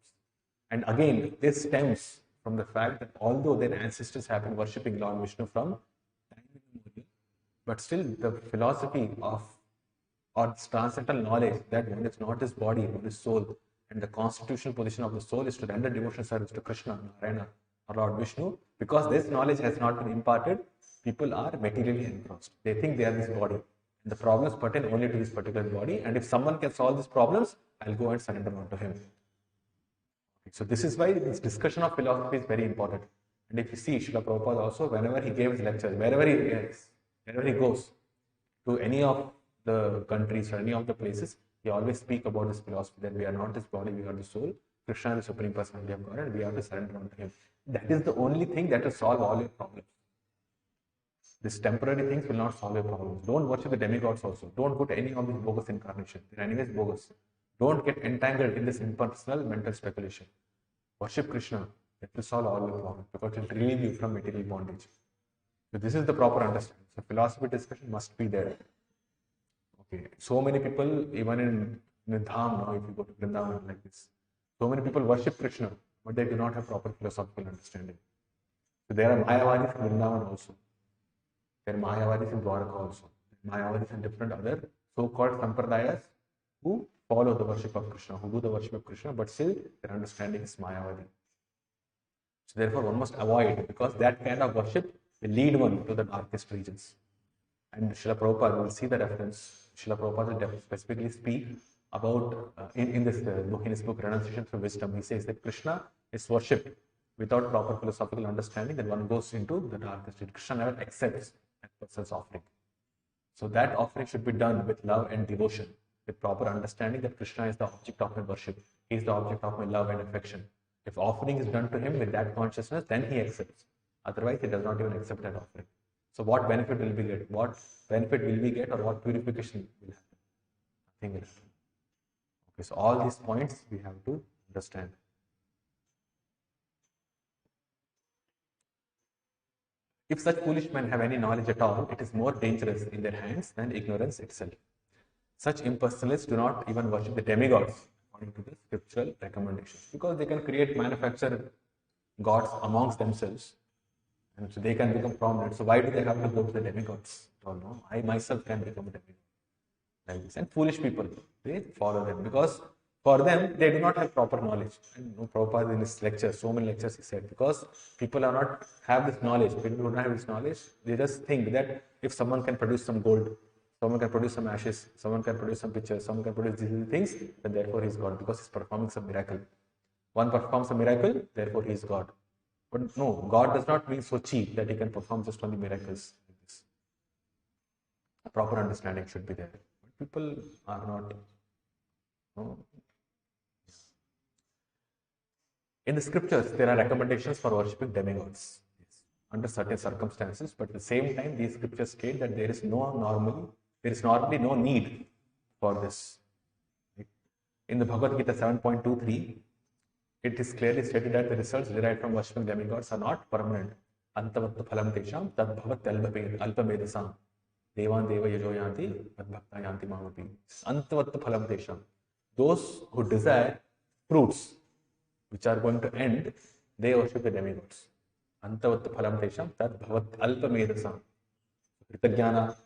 And again, this stems from the fact that although their ancestors have been worshipping Lord Vishnu from time immemorial, but still the philosophy of or this transcendental knowledge that one is not his body, one is soul, and the constitutional position of the soul is to render devotional service to Krishna, Narayana, or Lord Vishnu. Because this knowledge has not been imparted, people are materially engrossed. They think they are this body. And the problems pertain only to this particular body. And if someone can solve these problems, I'll go and surrender unto him. So this is why this discussion of philosophy is very important. And if you see Srila Prabhupada also, whenever he gave his lectures, wherever he goes to any of the countries or any of the places, he always speak about this philosophy that we are not this body, we are the soul. Krishna is the Supreme Personality of God, and we have to surrender unto him. That is the only thing that will solve all your problems. These temporary things will not solve your problems. Don't worship the demigods also. Don't go to any of these bogus incarnations. They're anyways bogus. Don't get entangled in this impersonal mental speculation. Worship Krishna. That will solve all your problems because it will relieve you from material bondage. So this is the proper understanding. So philosophy discussion must be there. Okay. So many people, even in Dham now, if you go to Vrindavan like this, so many people worship Krishna, but they do not have proper philosophical understanding. So there are Mayavadis in Vrindavan also. There are Mayavadis in Dwaraka also. Mayavadis and different other so-called sampradayas who follow the worship of Krishna, who do the worship of Krishna, but still their understanding is Mayavadi. So therefore one must avoid, because that kind of worship will lead one to the darkest regions. And Srila Prabhupada, we will see the reference. Srila Prabhupada will specifically speak about in this book, in his book Renunciation through Wisdom. He says that Krishna is worshipped without proper philosophical understanding, then one goes into the darkest state. Krishna never accepts that person's offering. So that offering should be done with love and devotion, with proper understanding that Krishna is the object of my worship. He is the object of my love and affection. If offering is done to him with that consciousness, then he accepts. Otherwise, he does not even accept that offering. So what benefit will we get? What benefit will we get, or what purification will happen? Nothing will happen. Okay, so all these points we have to understand. If such foolish men have any knowledge at all, it is more dangerous in their hands than ignorance itself. Such impersonalists do not even worship the demigods according to the scriptural recommendations, because they can manufacture gods amongst themselves, and so they can become prominent. So why do they have to go to the demigods? I don't know. I myself can become a demigod like this. And foolish people, they follow them because for them they do not have proper knowledge. And Prabhupada in his lectures, so many lectures he said, because people are not have this knowledge, people do not have this knowledge, they just think that if someone can produce some gold, someone can produce some ashes, someone can produce some pictures, someone can produce these things, then therefore he is God, because he is performing some miracle. One performs a miracle, therefore he is God. But no, God does not mean so cheap that he can perform just only miracles like this. A proper understanding should be there. But people are not. No. In the scriptures, there are recommendations for worshipping demigods under certain circumstances, but at the same time, these scriptures state that there is normally no need for this. In the Bhagavad Gita 7.23, it is clearly stated that the results derived from worshipping demigods are not permanent. Antavatta phalam tesham tad bhavat alpamedasam devan deva yajoyanti tad bhakta yanti mamapi. Antavatta phalam tesham. Those who desire fruits which are going to end, they worship the demigods. Antavatta phalam tesham tad bhavat alpamedasam. Hritajnana,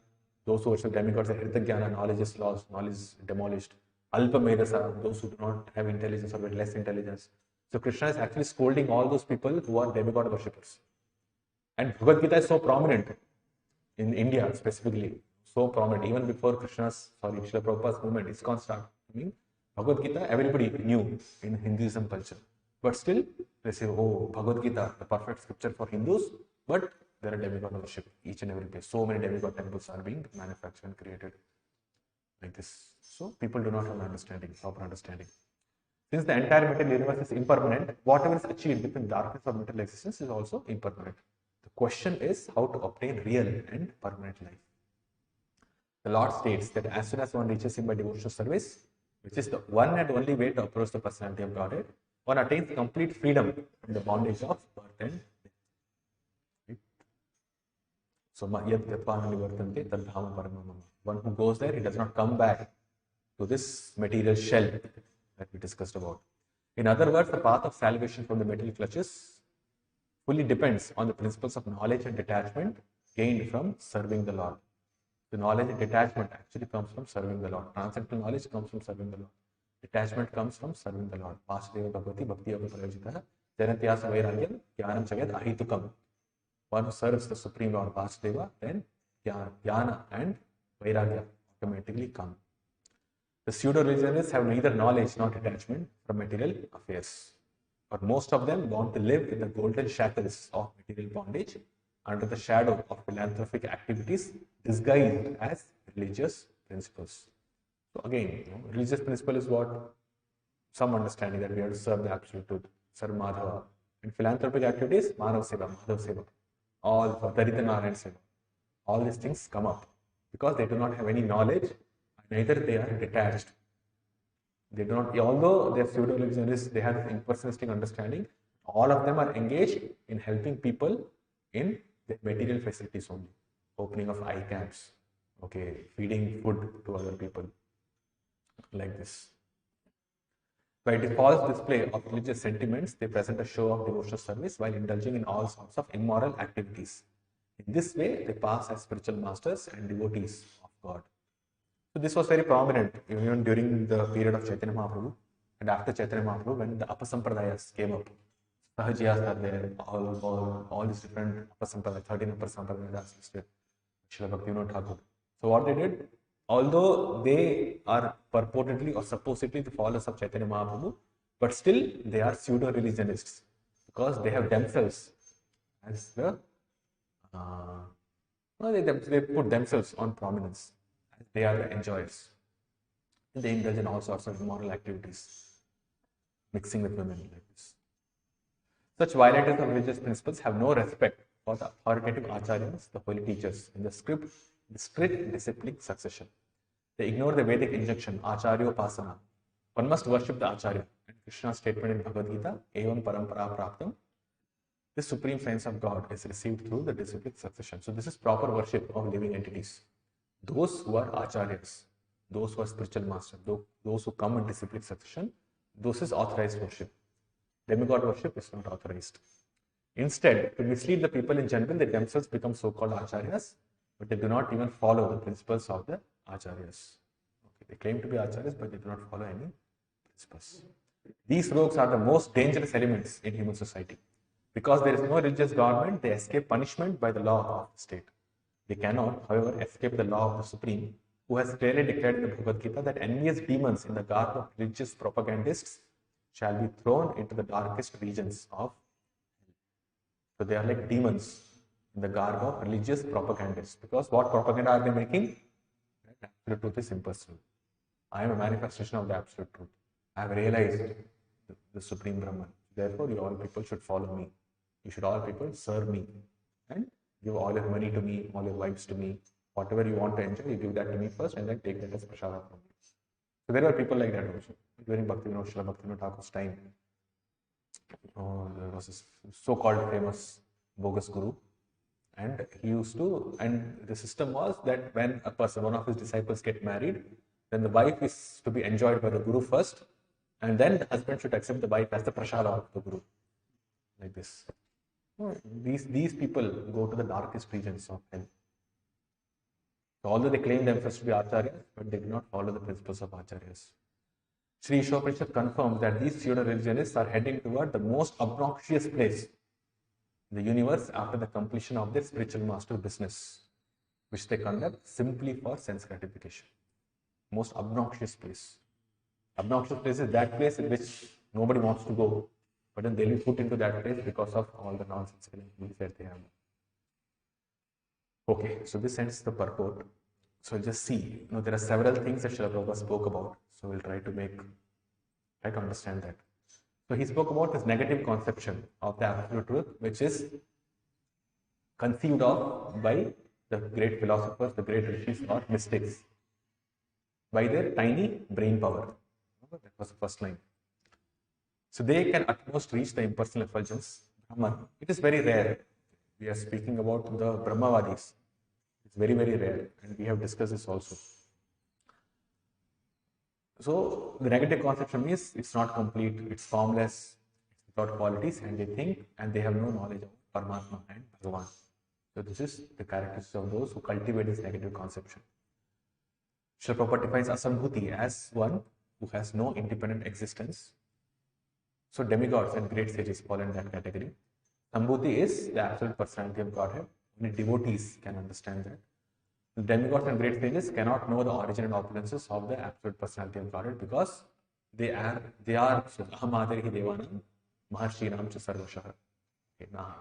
those who worship demigods, Hritajnana, knowledge is lost, knowledge is demolished. Alpamedasa, those who do not have intelligence or with less intelligence. So Krishna is actually scolding all those people who are demigod worshippers. And Bhagavad Gita is so prominent in India specifically, so prominent even before Krishna's, Srila Prabhupada's movement, ISKCON started. Bhagavad Gita, everybody knew in Hinduism culture. But still, they say, oh, Bhagavad Gita, the perfect scripture for Hindus, but there are demigod worship each and every place. So many demigod temples are being manufactured and created like this. So people do not have understanding, proper understanding. Since the entire material universe is impermanent, whatever is achieved within darkness of material existence is also impermanent. The question is how to obtain real and permanent life. The Lord states that as soon as one reaches Him by devotional service, which is the one and only way to approach the personality of Godhead, one attains complete freedom from the bondage of birth and death. Right? So, one who goes there, he does not come back to this material shell that we discussed about. In other words, the path of salvation from the material clutches fully depends on the principles of knowledge and detachment gained from serving the Lord. The knowledge and detachment actually comes from serving the Lord. Transcendental knowledge comes from serving the Lord. Detachment comes from serving the Lord. Vasudeva Bhagavati Bhakti Yoga Prayojita Jayantyasa Vairagyam Jnanam Jagat Ahitukam. One who serves the Supreme Lord Vasudeva, then Jnana and Vairagya automatically come. The pseudo-religionists have neither knowledge nor detachment from material affairs. But most of them want to live in the golden shackles of material bondage under the shadow of philanthropic activities disguised as religious principles. So again, religious principle is what? Some understanding that we have to serve the absolute truth, serve Madhava. And philanthropic activities, Manav Seva, Madhav Seva, all for Daritha Narayan Seva. All these things come up because they do not have any knowledge, neither they are detached. They do not, although they are pseudo-religionists, they have this impersonalistic understanding. All of them are engaged in helping people in the material facilities only. Opening of eye camps, okay, feeding food to other people, like this. By default display of religious sentiments, they present a show of devotional service while indulging in all sorts of immoral activities. In this way, they pass as spiritual masters and devotees of God. So this was very prominent even during the period of Chaitanya Mahaprabhu and after Chaitanya Mahaprabhu when the Apasampradayas came up. Sahajiyas are there, all these different Apasampradayas, 13 Apasampradayas listed. Srila Bhaktivinoda Thakur. So what they did, although they are purportedly or supposedly the followers of Chaitanya Mahaprabhu, but still they are pseudo-religionists because they have themselves as the they put themselves on prominence. They are the enjoyers. They indulge in all sorts of immoral activities, mixing with women like this. Such violators of religious principles have no respect for the authoritative acharyas, the holy teachers, in the strict disciplic succession. They ignore the Vedic injunction, acharyopasana. One must worship the acharya. And Krishna's statement in Bhagavad Gita, evam parampara praptam, the supreme science of God is received through the disciplic succession. So this is proper worship of living entities. Those who are acharyas, those who are spiritual masters, those who come in disciplic succession, those is authorized worship. Demigod worship is not authorized. Instead, to mislead the people in general, they themselves become so-called acharyas, but they do not even follow the principles of the acharyas. Okay, they claim to be acharyas, but they do not follow any principles. These rogues are the most dangerous elements in human society. Because there is no religious government, they escape punishment by the law of the state. They cannot, however, escape the law of the Supreme, who has clearly declared in the Bhagavad Gita that envious demons in the garb of religious propagandists shall be thrown into the darkest regions of hell. So they are like demons in the garb of religious propagandists. Because what propaganda are they making? That absolute truth is impersonal. I am a manifestation of the absolute truth. I have realized the Supreme Brahman. Therefore, you all people should follow me. You should all people serve me and give all your money to me, all your wives to me. Whatever you want to enjoy, you give that to me first and then take that as prasada from me. So there were people like that also. During Srila Bhaktivinoda Thakur's time, there was this so-called famous bogus guru, and he used to, and the system was that when a person, one of his disciples get married, then the wife is to be enjoyed by the guru first, and then the husband should accept the wife as the prasada of the guru, like this. These people go to the darkest regions of hell. So although they claim themselves to be acharyas, but they do not follow the principles of acharyas. Śrī Īśopaniṣad confirms that these pseudo-religionists are heading toward the most obnoxious place in the universe after the completion of their spiritual master business, which they conduct simply for sense gratification. Most obnoxious place. Obnoxious place is that place in which nobody wants to go, but then they'll be put into that place because of all the nonsensical activities that they have. Okay, so this ends the purport. So we'll just see. There are several things that Srila Prabhupada spoke about. So we'll try to understand that. So he spoke about this negative conception of the absolute truth, which is conceived of by the great philosophers, the great rishis or mystics, by their tiny brain power. That was the first line. So they can at most reach the impersonal effulgence, Brahman. It is very rare. We are speaking about the Brahmavadis. It's very, very rare, and we have discussed this also. So the negative conception is it's not complete, it's formless, it's without qualities, and they think and they have no knowledge of Paramatma and Bhagavan. So this is the characteristics of those who cultivate this negative conception. Srila Prabhupada defines asambhuti as one who has no independent existence. So demigods and great sages fall in that category. Sambhuti is the absolute personality of Godhead. Only devotees can understand that. The demigods and great sages cannot know the origin and opulences of the absolute personality of Godhead because they are Ahamadarihi Devanam Maharshinam cha Sarvashah.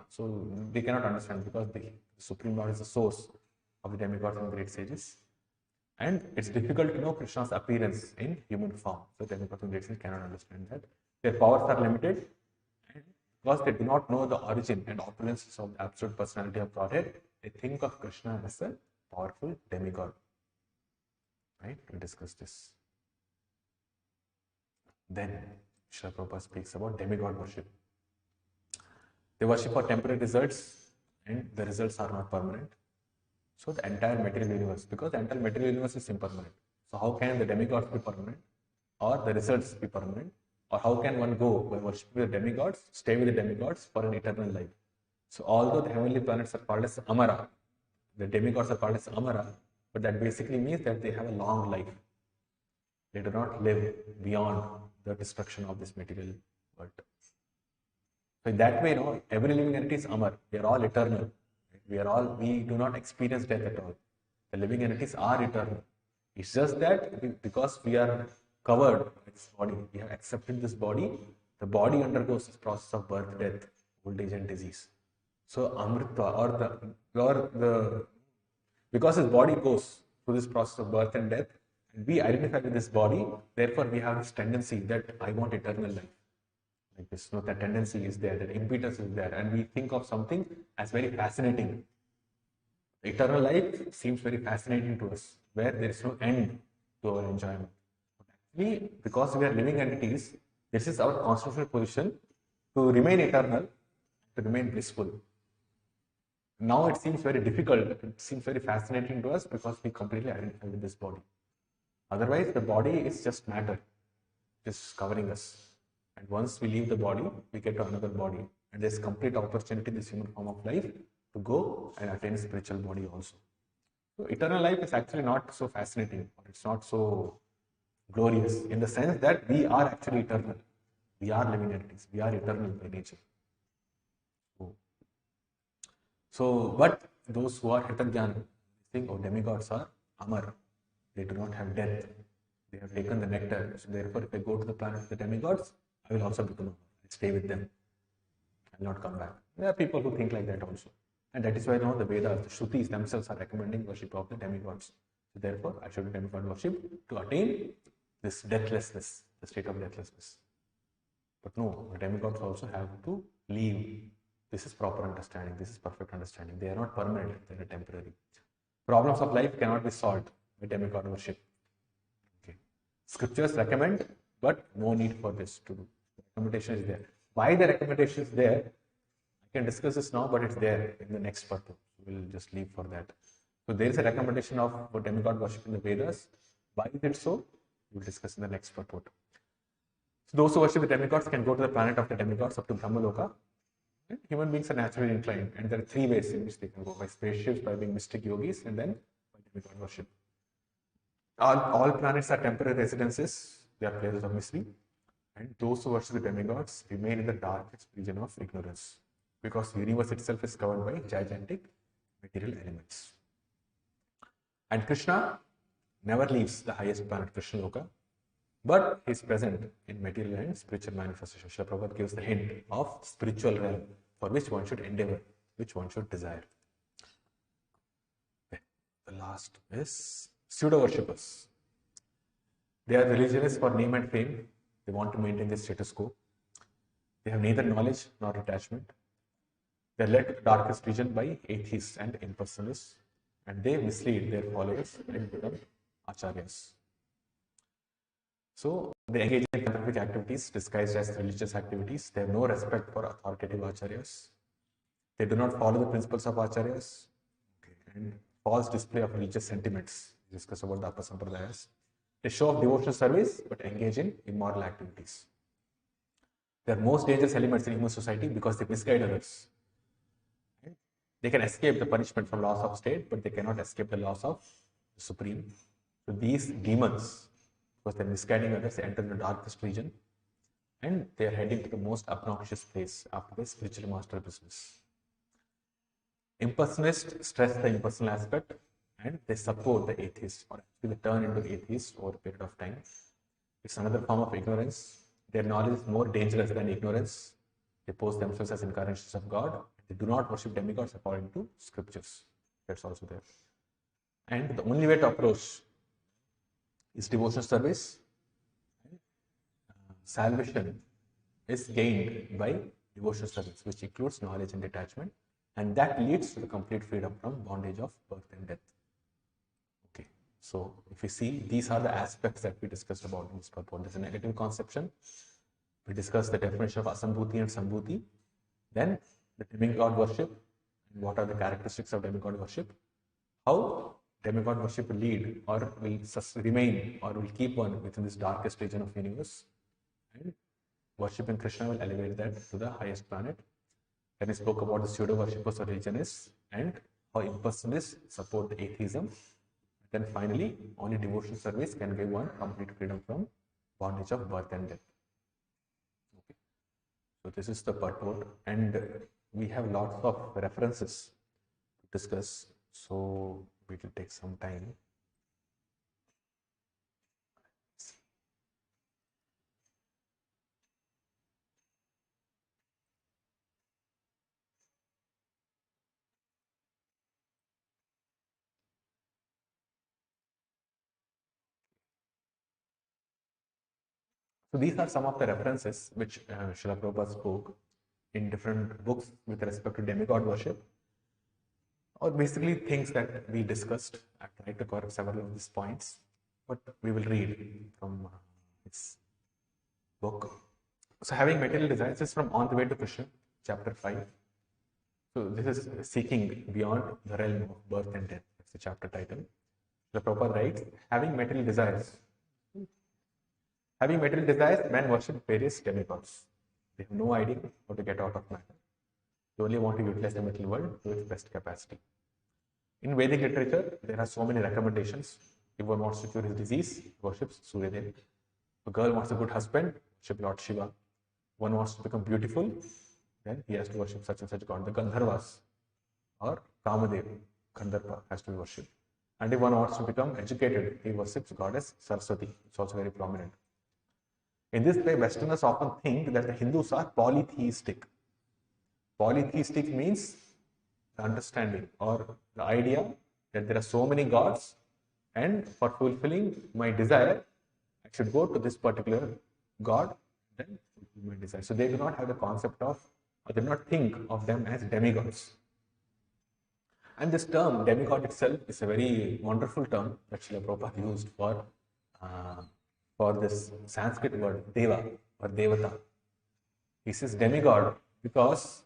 So they cannot understand because the Supreme Lord is the source of the demigods and great sages. And it's difficult to know Krishna's appearance in human form. So demigods and great sages cannot understand that. Their powers are limited, and because they do not know the origin and opulences of the absolute personality of Godhead, they think of Krishna as a powerful demigod. Right? We discussed this. Then Srila Prabhupada speaks about demigod worship. They worship for temporary results, and the results are not permanent. So the entire material universe, because the entire material universe is impermanent. So how can the demigods be permanent, or the results be permanent? Or how can one go by worshipping the demigods, stay with the demigods for an eternal life? So although the heavenly planets are called as Amara, the demigods are called as Amara, but that basically means that they have a long life. They do not live beyond the destruction of this material world. So in that way, every living entity is Amar. We are all eternal. We do not experience death at all. The living entities are eternal. It's just that because we are covered by this body, we have accepted this body, the body undergoes this process of birth, death, old age and disease. So Amrita or the because his body goes through this process of birth and death, and we identify with this body, therefore we have this tendency that I want eternal life. Like this, that tendency is there, that impetus is there, and we think of something as very fascinating. Eternal life seems very fascinating to us, where there is no end to our enjoyment. Actually, because we are living entities, this is our constitutional position to remain eternal, to remain blissful. Now it seems very difficult, it seems very fascinating to us because we completely identify with this body. Otherwise, the body is just matter, just covering us. And once we leave the body, we get to another body. And there's complete opportunity in this human form of life to go and attain spiritual body also. So eternal life is actually not so fascinating, or it's not so glorious in the sense that we are actually eternal. We are living entities. We are eternal by nature. But those who are Hritajnana think, oh, demigods are Amar. They do not have death. They have taken the nectar. So therefore, if I go to the planet of the demigods, I will also become Amar. I stay with them. I will not come back. There are people who think like that also. And that is why now the Vedas, the Shrutis themselves are recommending worship of the demigods. So therefore, I should do demigod worship to attain this deathlessness, the state of deathlessness. But no, the demigods also have to leave. This is proper understanding. This is perfect understanding. They are not permanent. They are temporary. Problems of life cannot be solved by demigod worship. Okay. Scriptures recommend, but no need for this to do. The recommendation is there. Why the recommendation is there? I can discuss this now, but it's there in the next purport. We'll just leave for that. So there is a recommendation of demigod worship in the Vedas. Why is it so? We'll discuss in the next purport. So those who worship the demigods can go to the planet of the demigods up to Brahmaloka. And human beings are naturally inclined, and there are three ways in which they can go: by spaceships, by being mystic yogis, and then by demigod worship. All planets are temporary residences. They are places of mystery. And those who worship the demigods remain in the darkest region of ignorance, because the universe itself is covered by gigantic material elements. And Krishna never leaves the highest planet, Krishna Loka, but he is present in material and spiritual manifestation. Srila Prabhupada gives the hint of spiritual realm for which one should endeavor, which one should desire. Okay. The last is pseudo worshippers. They are religionists for name and fame. They want to maintain their status quo. They have neither knowledge nor detachment. They are led to the darkest region by atheists and impersonalists, and they mislead their followers and become acharyas. So they engage in philanthropic activities disguised as religious activities. They have no respect for authoritative acharyas. They do not follow the principles of acharyas. Okay. And false display of religious sentiments. We discuss about the apasampradayas. They show off devotional service but engage in immoral activities. They are most dangerous elements in human society because they misguide others. Okay. They can escape the punishment from laws of state, but they cannot escape the laws of the Supreme. So these demons, because they're misguiding others, they enter the darkest region and they are heading to the most obnoxious place after the spiritual master business. Impersonalists stress the impersonal aspect and they support the atheist, or actually they turn into atheists over a period of time. It's another form of ignorance. Their knowledge is more dangerous than ignorance. They pose themselves as incarnations of God. They do not worship demigods according to scriptures. That's also there. And the only way to approach is devotional service. Salvation is gained by devotional service, which includes knowledge and detachment, and that leads to the complete freedom from bondage of birth and death. Okay, so if you see, these are the aspects that we discussed about in this purport. There's a negative conception. We discussed the definition of asambhuti and sambhuti, then the demigod worship, and what are the characteristics of demigod worship, how demigod worship will lead or will remain or will keep one within this darkest region of universe, and worshipping Krishna will elevate that to the highest planet. Then we spoke about the pseudo worshippers or religionists and how impersonalists support the atheism. Then finally, only devotional service can give one complete freedom from bondage of birth and death. Okay. So this is the purport, and we have lots of references to discuss. So we will take some time. So these are some of the references which Srila Prabhupada spoke in different books with respect to demigod worship, or basically things that we discussed. I tried to cover several of these points, but we will read from his book. So having material desires is from On the Way to Krishna, chapter 5. So this is seeking beyond the realm of birth and death. That's the chapter title. The Prabhupada writes, having material desires. Having material desires, men worship various demigods. They have no idea how to get out of matter. They only want to utilize the material world to its best capacity. In Vedic literature, there are so many recommendations. If one wants to cure his disease, he worships Surya Dev. A girl wants a good husband, worship Lord Shiva. One wants to become beautiful, then he has to worship such and such god. The Gandharvas or Kamadev, Gandharva has to be worshipped. And if one wants to become educated, he worships goddess Saraswati. It's also very prominent. In this way, Westerners often think that the Hindus are polytheistic. Polytheistic means the understanding or the idea that there are so many gods, and for fulfilling my desire, I should go to this particular god, then fulfill my desire. So they do not have the concept of, or they do not think of them as demigods. And this term, demigod itself, is a very wonderful term that Srila Prabhupada used for this Sanskrit word, deva or devata. He says demigod because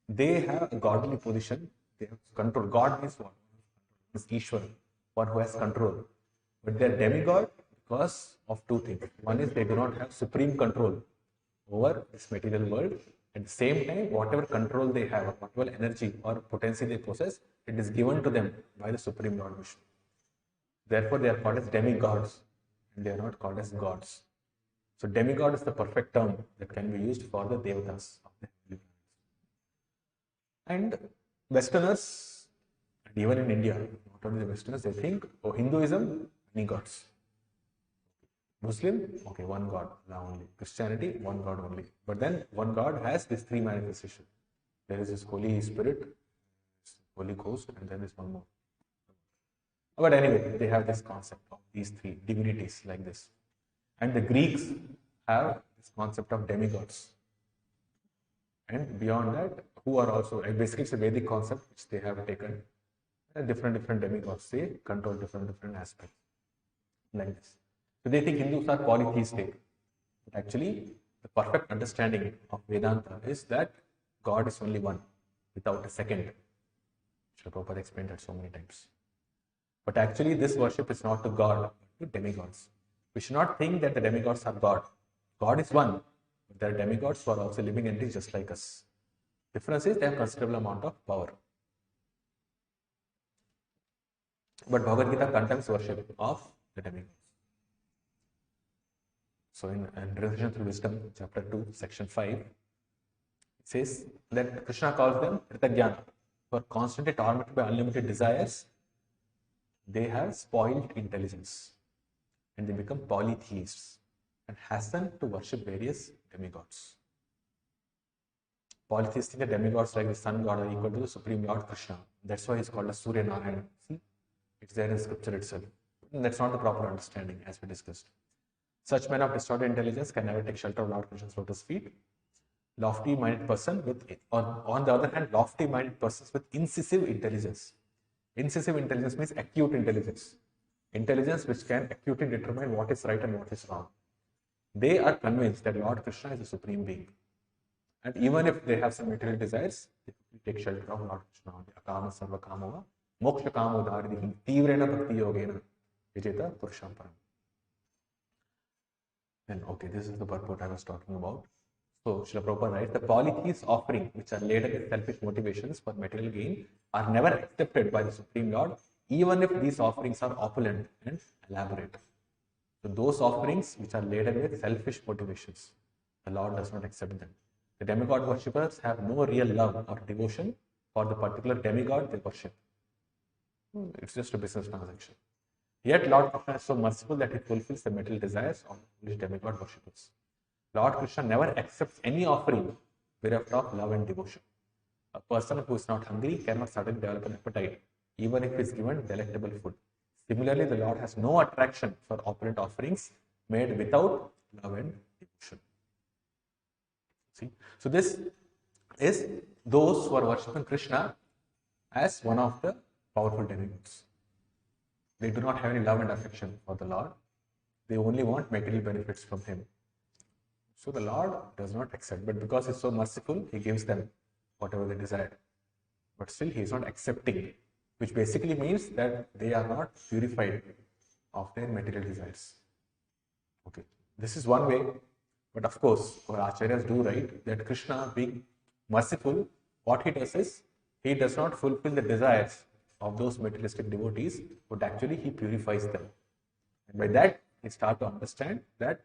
they have a godly position, they have control. God is what? Is Ishwar, one who has control. But they are demigod because of two things. One is they do not have supreme control over this material world. At the same time, whatever control they have, whatever energy or potency they possess, it is given to them by the Supreme Lord Vishnu. Therefore, they are called as demigods and they are not called as gods. So, demigod is the perfect term that can be used for the devatas of the heavenly planets. And Westerners, and even in India, not only the Westerners, they think, oh, Hinduism, many gods. Muslim, okay, one God, Allah only. Christianity, one God only. But then one God has these three manifestations. There is this Holy Spirit, Holy Ghost, and then there's one more. But anyway, they have this concept of these three divinities like this. And the Greeks have this concept of demigods. And beyond that, who are also, basically it's a Vedic concept which they have taken. Different demigods, they control different aspects like this. So they think Hindus are polytheistic. But actually, the perfect understanding of Vedanta is that God is only one, without a second. Srila Prabhupada explained that so many times. But actually, this worship is not to God, but to demigods. We should not think that the demigods are God. God is one, but there are demigods who are also living entities just like us. Difference is they have considerable amount of power. But Bhagavad Gita condemns worship of the demigods. So in Revelation through Wisdom, chapter 2, section 5, it says that Krishna calls them Kritagyana, who are constantly tormented by unlimited desires. They have spoiled intelligence and they become polytheists and hasten to worship various demigods. Polytheists think that demigods like the sun god are equal to the Supreme Lord Krishna. That's why he's called as Surya Narayana. See, it's there in scripture itself. And that's not the proper understanding as we discussed. Such men of distorted intelligence can never take shelter of Lord Krishna's lotus feet. Lofty-minded person with, on the other hand, lofty-minded persons with incisive intelligence. Incisive intelligence means acute intelligence. Intelligence which can acutely determine what is right and what is wrong. They are convinced that Lord Krishna is the supreme being. And even if they have some material desires, they take shelter of Lord Krishna. Akama sarva kamava, moksha kama udharidhi, tivrena bhakti yogena, vijeta purusham param. Then, okay, this is the purport I was talking about. So, Srila Prabhupada writes, the polytheist offerings which are laden with selfish motivations for material gain are never accepted by the Supreme Lord, even if these offerings are opulent and elaborate. So, those offerings which are laden with selfish motivations, the Lord does not accept them. The demigod worshippers have no real love or devotion for the particular demigod they worship. It's just a business transaction. Yet Lord Krishna is so merciful that he fulfills the material desires of foolish demigod worshippers. Lord Krishna never accepts any offering bereft of love and devotion. A person who is not hungry cannot suddenly develop an appetite, even if he is given delectable food. Similarly, the Lord has no attraction for opulent offerings made without love and devotion. See, so this is those who are worshipping Krishna as one of the powerful demigods. They do not have any love and affection for the Lord. They only want material benefits from him. So the Lord does not accept, but because he is so merciful, he gives them whatever they desire. But still he is not accepting, which basically means that they are not purified of their material desires. Okay, this is one way, but of course our acharyas do write that Krishna, being merciful, what he does is he does not fulfill the desires of those materialistic devotees, but actually he purifies them. And by that we start to understand that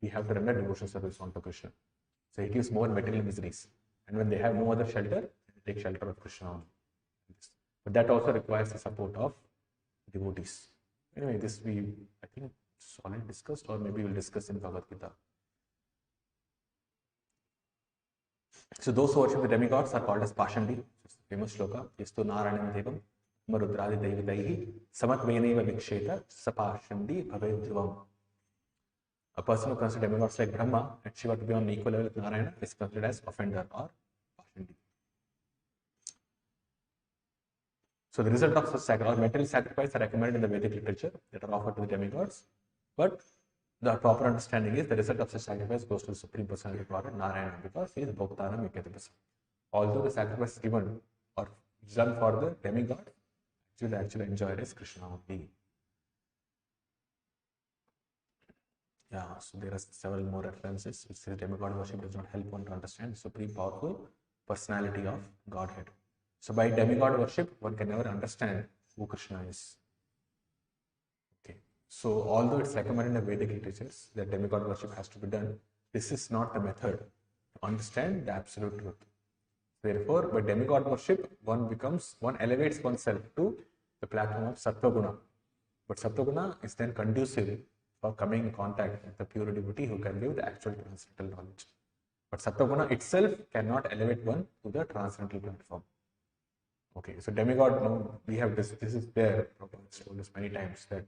we have to render devotional service unto Krishna. So he gives more material miseries, and when they have no other shelter, they take shelter of Krishna only. But that also requires the support of devotees. Anyway, this I think it's already discussed, or maybe we'll discuss in Bhagavad Gita. So those who worship the demigods are called as Pashandi. Famous shloka. Yastu Narayanam Devam Marudradi Devataihi Samatveneva Viksheta Sapashandi Bhavet Dhruvam. A person who considers demigods like Brahma and Shiva to be on an equal level with Narayana is considered as offender or Pashandi. So the result of such material sacrifice are recommended in the Vedic literature that are offered to the demigods, but the proper understanding is the result of such sacrifice goes to the Supreme Personality of Godhead, Narayana, because he is Bhoktanam Yukatipasa. Although the sacrifice is given or done for the demigod, the actual enjoyer is Krishna only. Yeah, so there are several more references which says demigod worship does not help one to understand the supreme powerful personality of Godhead. So by demigod worship, one can never understand who Krishna is. Okay. So although it's recommended in the Vedic literatures that demigod worship has to be done, this is not the method to understand the absolute truth. Therefore, by demigod worship, one elevates oneself to the platform of Sattva-guna. But Sattva-guna is then conducive for coming in contact with the pure devotee who can give the actual transcendental knowledge. But Sattva-guna itself cannot elevate one to the transcendental platform. Okay, so demigod, we have this is there, Prabhupada told us many times that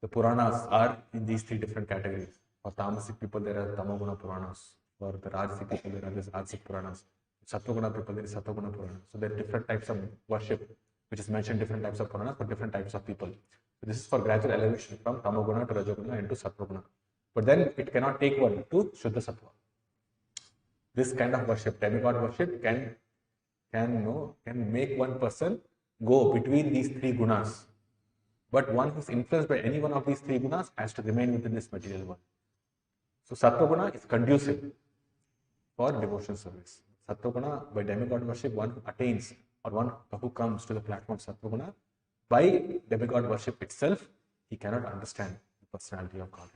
the Puranas are in these three different categories. For Tamasic people, there are Tamoguna Puranas. For the Rajasic people, there are these Rajasic Puranas. Sattva-guna people, there is Sattva-guna Purana. So there are different types of worship, which is mentioned different types of Puranas for different types of people. So this is for gradual elevation from Tamoguna to Rajoguna into Sattva-guna. But then it cannot take one to Shuddha Sattva. This kind of worship, demigod worship, can make one person go between these three gunas. But one who is influenced by any one of these three gunas has to remain within this material one. So Sattva guna is conducive for devotional service. Sattva guna, by demigod worship, one who attains or one who comes to the platform of Sattva guna, by demigod worship itself, he cannot understand the personality of God.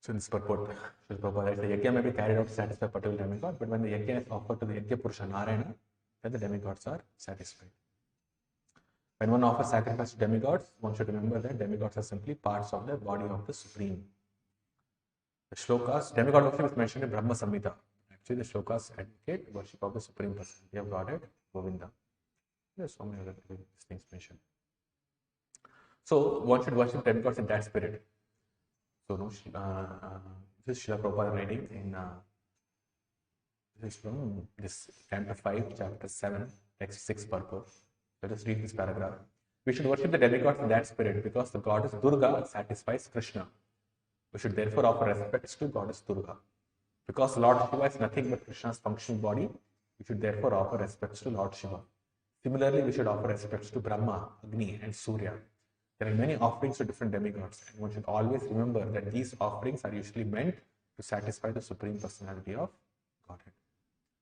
So in this purport, Śrīla Prabhupada writes, the yajna may be carried out to satisfy a particular demigod, but when the yajna is offered to the yajna Purusha Narayana, then the demigods are satisfied. When one offers sacrifice to demigods, one should remember that demigods are simply parts of the body of the Supreme. The shlokas, demigod worship is mentioned in Brahma Samhita. Actually, the shlokas advocate worship of the Supreme Personality of Godhead, Govinda. There are so many other things mentioned. So one should worship demigods in that spirit. So, this is Śrīla Prabhupada writing in this is from this Canto 5, Chapter 7, Text 6 purport. Let us read this paragraph. We should worship the demigods in that spirit because the goddess Durga satisfies Krishna. We should therefore offer respects to goddess Durga. Because Lord Shiva is nothing but Krishna's functional body, we should therefore offer respects to Lord Shiva. Similarly, we should offer respects to Brahma, Agni, and Surya. There are many offerings to different demigods, and one should always remember that these offerings are usually meant to satisfy the Supreme Personality of Godhead.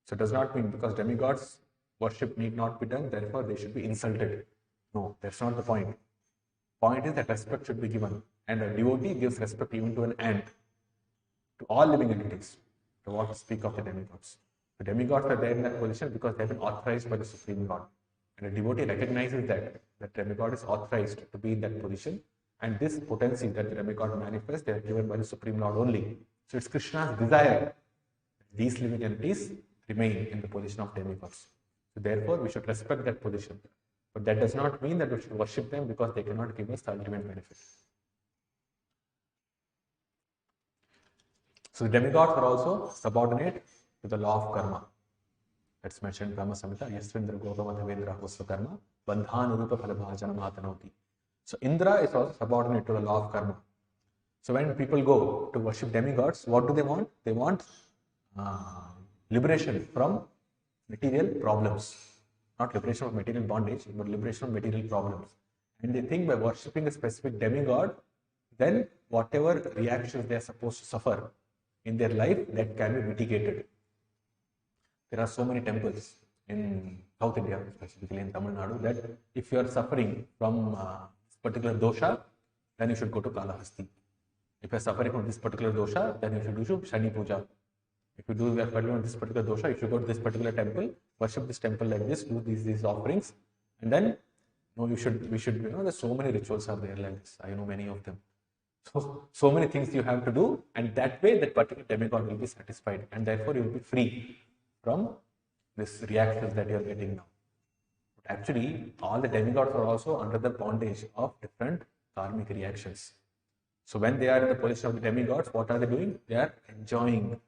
So it does not mean because demigods worship need not be done, therefore they should be insulted. No, that's not the point. Point is that respect should be given, and a devotee gives respect even to an ant, to all living entities, to what to speak of the demigods. The demigods are there in that position because they have been authorized by the Supreme Lord. And a devotee recognizes that demigod is authorized to be in that position, and this potency that the demigod manifests, they are given by the Supreme Lord only. So it's Krishna's desire that these living entities remain in the position of demigods. So therefore, we should respect that position. But that does not mean that we should worship them because they cannot give us the ultimate benefit. So the demigods are also subordinate to the law of karma. That's mentioned in Brahma Samhita. Yasvindra Gokama Devendra Husvakarma Bandhanurupa Phalabhajana Matanoti. So Indra is also subordinate to the law of karma. So when people go to worship demigods, what do they want? They want liberation from material problems. Not liberation of material bondage, but liberation of material problems. And they think by worshipping a specific demigod, then whatever reactions they are supposed to suffer in their life, that can be mitigated. There are so many temples in South India, specifically in Tamil Nadu, that if you are suffering from this particular dosha, then you should go to Kalahasti. If you are suffering from this particular dosha, then you should do Shani Puja. If you are suffering from this particular dosha, you should go to this particular temple, worship this temple like this, do these offerings, and then we should, there's so many rituals are there like this. I know many of them. So many things you have to do, and that way that particular demigod will be satisfied, and therefore you will be free from this reactions that you are getting now. But actually, all the demigods are also under the bondage of different karmic reactions. So when they are in the position of the demigods, what are they doing? They are enjoying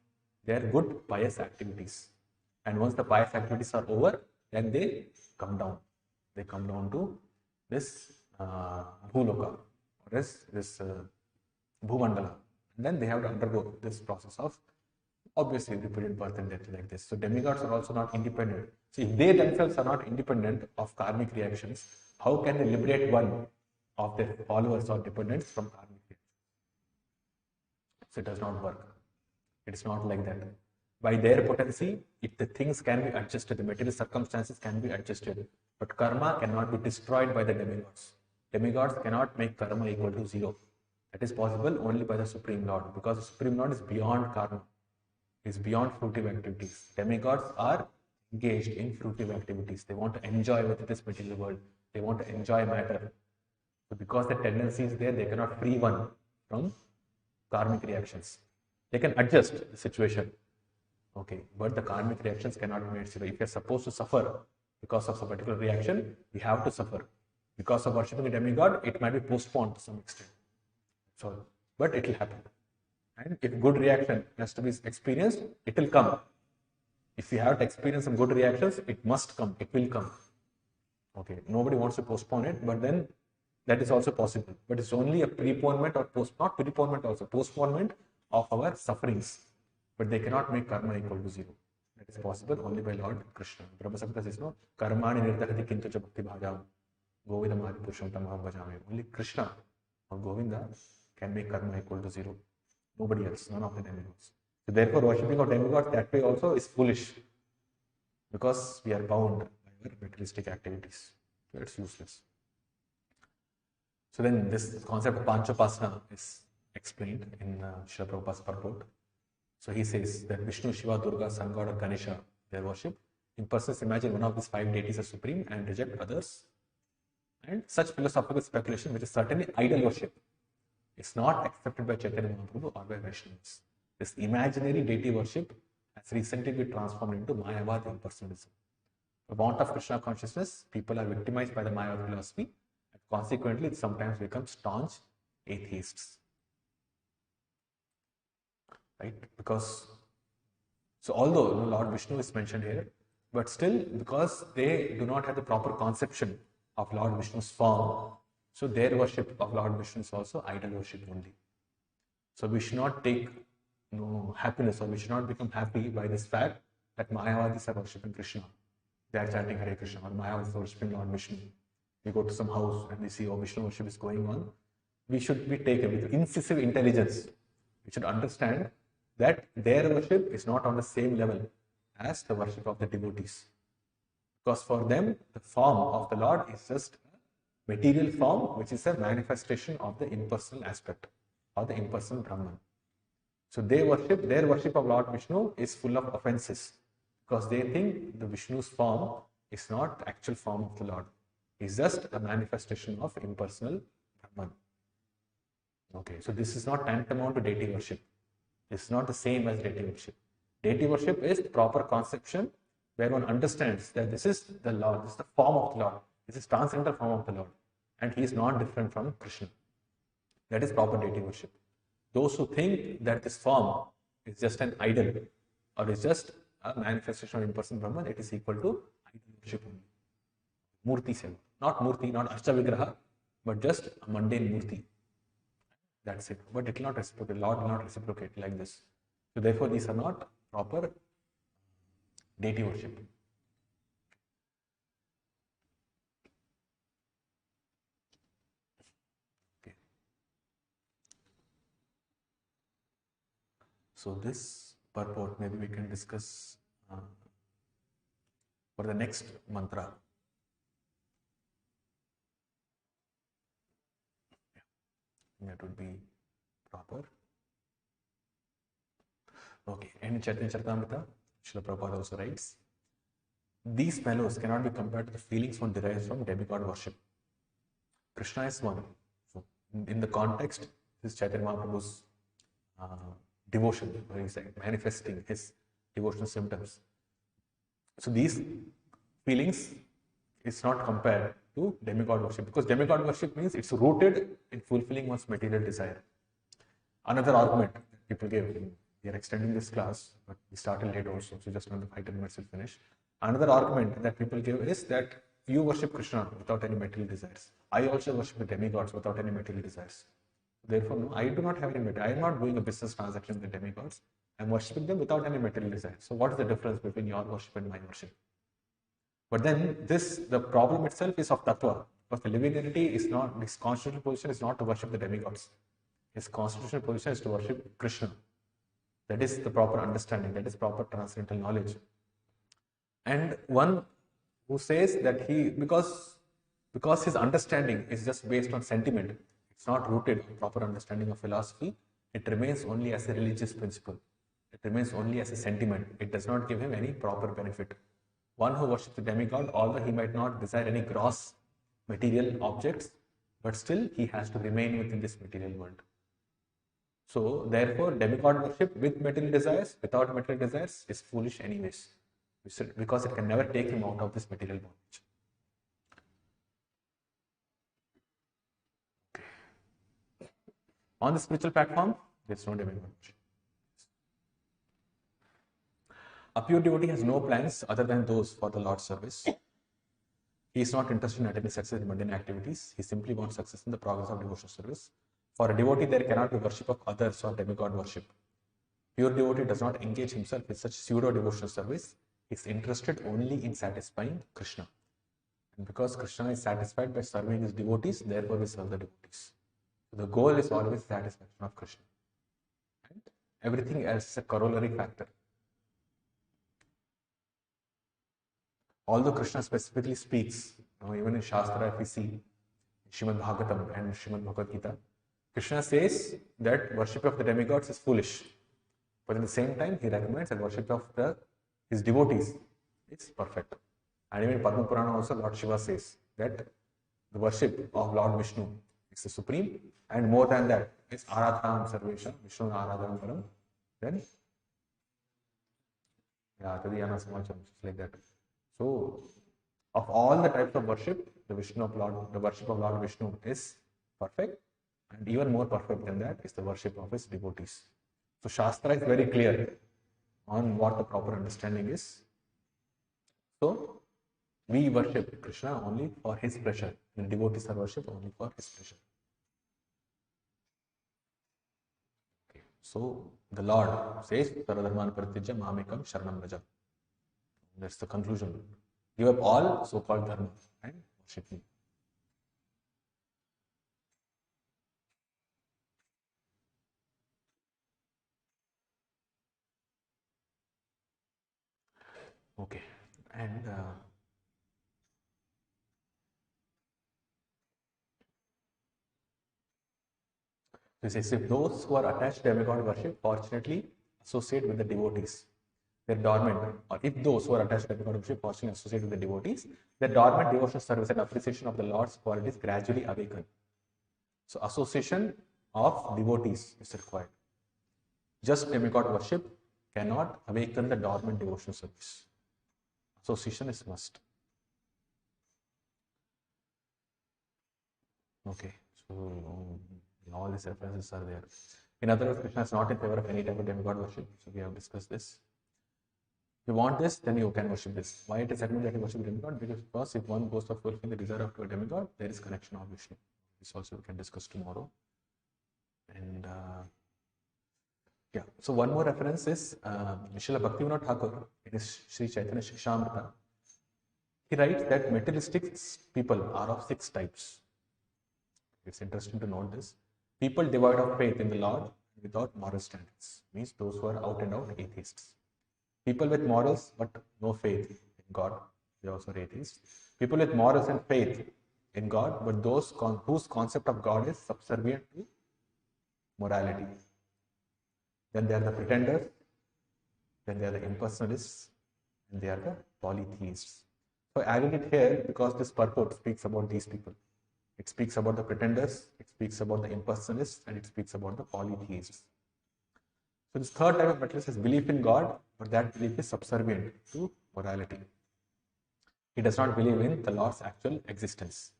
their good pious activities. And once the pious activities are over, then they come down. They come down to this Bhuloka, or this Bhumandala. And then they have to undergo this process of obviously repeated birth and death like this. So demigods are also not independent. So if they themselves are not independent of karmic reactions, how can they liberate one of their followers or dependents from karmic reactions? So it does not work. It is not like that. By their potency, if the things can be adjusted, the material circumstances can be adjusted, but karma cannot be destroyed by the demigods. Demigods cannot make karma equal to zero. That is possible only by the Supreme Lord, because the Supreme Lord is beyond karma, is beyond fruitive activities. Demigods are engaged in fruitive activities. They want to enjoy with this material world. They want to enjoy matter. So because the tendency is there, they cannot free one from karmic reactions. They can adjust the situation. Okay, but the karmic reactions cannot be made zero. If you are supposed to suffer because of a particular reaction, we have to suffer. Because of worshipping a demigod, it might be postponed to some extent. So, but it will happen. And if good reaction has to be experienced, it will come. If you have to experience some good reactions, it must come. It will come. Okay, nobody wants to postpone it, but then that is also possible. But it's only a preponement or not preponement also, postponement of our sufferings. But they cannot make karma equal to zero. That is possible only by Lord Krishna. Brahma Samhita says, no, karmani nirdhati kintu cha bhakti bhajam. Govinda mahadi purusham tamaham bhajame. Only Krishna or Govinda can make karma equal to zero. Nobody else, none of the demigods. So therefore, worshipping of demigods that way also is foolish, because we are bound by our materialistic activities. So it's useless. So then this concept of Panchapasana is explained in Srila Prabhupada's purport. So he says that Vishnu, Shiva, Durga, Sun God, or Ganesha, their worship. In persons imagine one of these five deities as supreme and reject others. And such philosophical speculation, which is certainly idol worship, is not accepted by Chaitanya Mahaprabhu or by Vaishnavas. This imaginary deity worship has recently been transformed into Mayavad impersonalism. For want of Krishna consciousness, people are victimized by the Mayavad philosophy, and consequently it sometimes becomes staunch atheists. Right? Because, so although Lord Vishnu is mentioned here, but still because they do not have the proper conception of Lord Vishnu's form, so their worship of Lord Vishnu is also idol worship only. So we should not take happiness, or we should not become happy by this fact that Mayavadis are worshipping Krishna. They are chanting Hare Krishna, or Mayavadis are worshipping Lord Vishnu. We go to some house and we see, oh, Vishnu worship is going on. We should be taken with incisive intelligence. We should understand that their worship is not on the same level as the worship of the devotees. Because for them, the form of the Lord is just a material form, which is a manifestation of the impersonal aspect, or the impersonal Brahman. So their worship of Lord Vishnu is full of offenses, because they think the Vishnu's form is not the actual form of the Lord. It's just a manifestation of impersonal Brahman. Okay, so this is not tantamount to deity worship. This is not the same as deity worship. Deity worship is the proper conception where one understands that this is the Lord, this is the form of the Lord, this is transcendental form of the Lord, and he is not different from Krishna. That is proper deity worship. Those who think that this form is just an idol or is just a manifestation of impersonal Brahman, it is equal to idol worship only. Murti seva. Not Murti, not Archa Vigraha, but just a mundane Murti. That's it. But it will not reciprocate. Lord will not reciprocate like this. So therefore, these are not proper deity worship. Okay. So this purport maybe we can discuss for the next mantra. That would be proper. Okay, and Chaitanya Charitamrita, Srila Prabhupada also writes, these fellows cannot be compared to the feelings one derives from demigod worship. Krishna is one. So, in the context, this is Chaitanya Mahaprabhu's devotion, where he's manifesting his devotional symptoms. So these feelings is not compared to demigod worship, because demigod worship means it's rooted in fulfilling one's material desire. Another argument that people gave, we are extending this class, but we started late also, so just another 5-10 minutes will finish. Another argument that people give is that you worship Krishna without any material desires. I also worship the demigods without any material desires. Therefore, no, I do not have any material. I am not doing a business transaction with the demigods. I am worshipping them without any material desires. So what is the difference between your worship and my worship? But then the problem itself is of tattva, because the living entity is not, his constitutional position is not to worship the demigods. His constitutional position is to worship Krishna. That is the proper understanding, that is proper transcendental knowledge. And one who says that because his understanding is just based on sentiment, it's not rooted on proper understanding of philosophy, it remains only as a religious principle. It remains only as a sentiment. It does not give him any proper benefit. One who worships the demigod, although he might not desire any gross material objects, but still he has to remain within this material world. So therefore, demigod worship with material desires, without material desires, is foolish anyways, because it can never take him out of this material bondage. Okay. On the spiritual platform, there is no demigod worship. A pure devotee has no plans other than those for the Lord's service. He is not interested in attaining success in mundane activities. He simply wants success in the progress of devotional service. For a devotee, there cannot be worship of others or demigod worship. Pure devotee does not engage himself in such pseudo-devotional service. He is interested only in satisfying Krishna. And because Krishna is satisfied by serving his devotees, therefore we serve the devotees. So the goal is always satisfaction of Krishna. And everything else is a corollary factor. Although Krishna specifically speaks, even in Shastra, if we see Śrīmad Bhagavatam and Śrīmad Bhagavad Gita, Krishna says that worship of the demigods is foolish. But at the same time, he recommends that worship of his devotees is perfect. And even in Padma Purana also, Lord Shiva says that the worship of Lord Vishnu is the supreme, and more than that, it's Aradhanam Sarvesha, Vishnu Aradhanam Param. Then, Tadiyana Samacham, just like that. So, of all the types of worship, the worship of Lord Vishnu is perfect, and even more perfect than that is the worship of his devotees. So, Shastra is very clear on what the proper understanding is. So, we worship Krishna only for his pleasure, and devotees are worshipped only for his pleasure. Okay. So, the Lord says, Saradharman Pratijya Mamekam Sharanam Raja. That's the conclusion. Give up all so-called dharma and worship me. Okay, and this is if those who are attached to demigod worship fortunately associate with the devotees, their dormant, or if those who are attached to demigod worship fortunately associate with the devotees, their dormant devotional service and appreciation of the Lord's qualities gradually awaken. So association of devotees is required. Just demigod worship cannot awaken the dormant devotional service. Association is must. Okay, so all these references are there. In other words, Krishna is not in favor of any type of demigod worship. So we have discussed this. If you want this, then you can worship this. Why it is recommended that you worship demigod? Because if one goes for fulfilling the desire of a demigod, there is connection of Vishnu. This also we can discuss tomorrow. And yeah, so one more reference is Srila Bhaktivinoda Thakur in his Śrī Īśopaniṣad. He writes that materialistic people are of 6 types. It's interesting to note this. People devoid of faith in the Lord without moral standards, means those who are out and out atheists. People with morals but no faith in God, they also are atheists. People with morals and faith in God, but those whose concept of God is subservient to morality. Then they are the pretenders, then they are the impersonalists, and they are the polytheists. So I added it here because this purport speaks about these people. It speaks about the pretenders, it speaks about the impersonalists, and it speaks about the polytheists. So this third type of materialist has belief in God, but that belief is subservient to morality. He does not believe in the Lord's actual existence.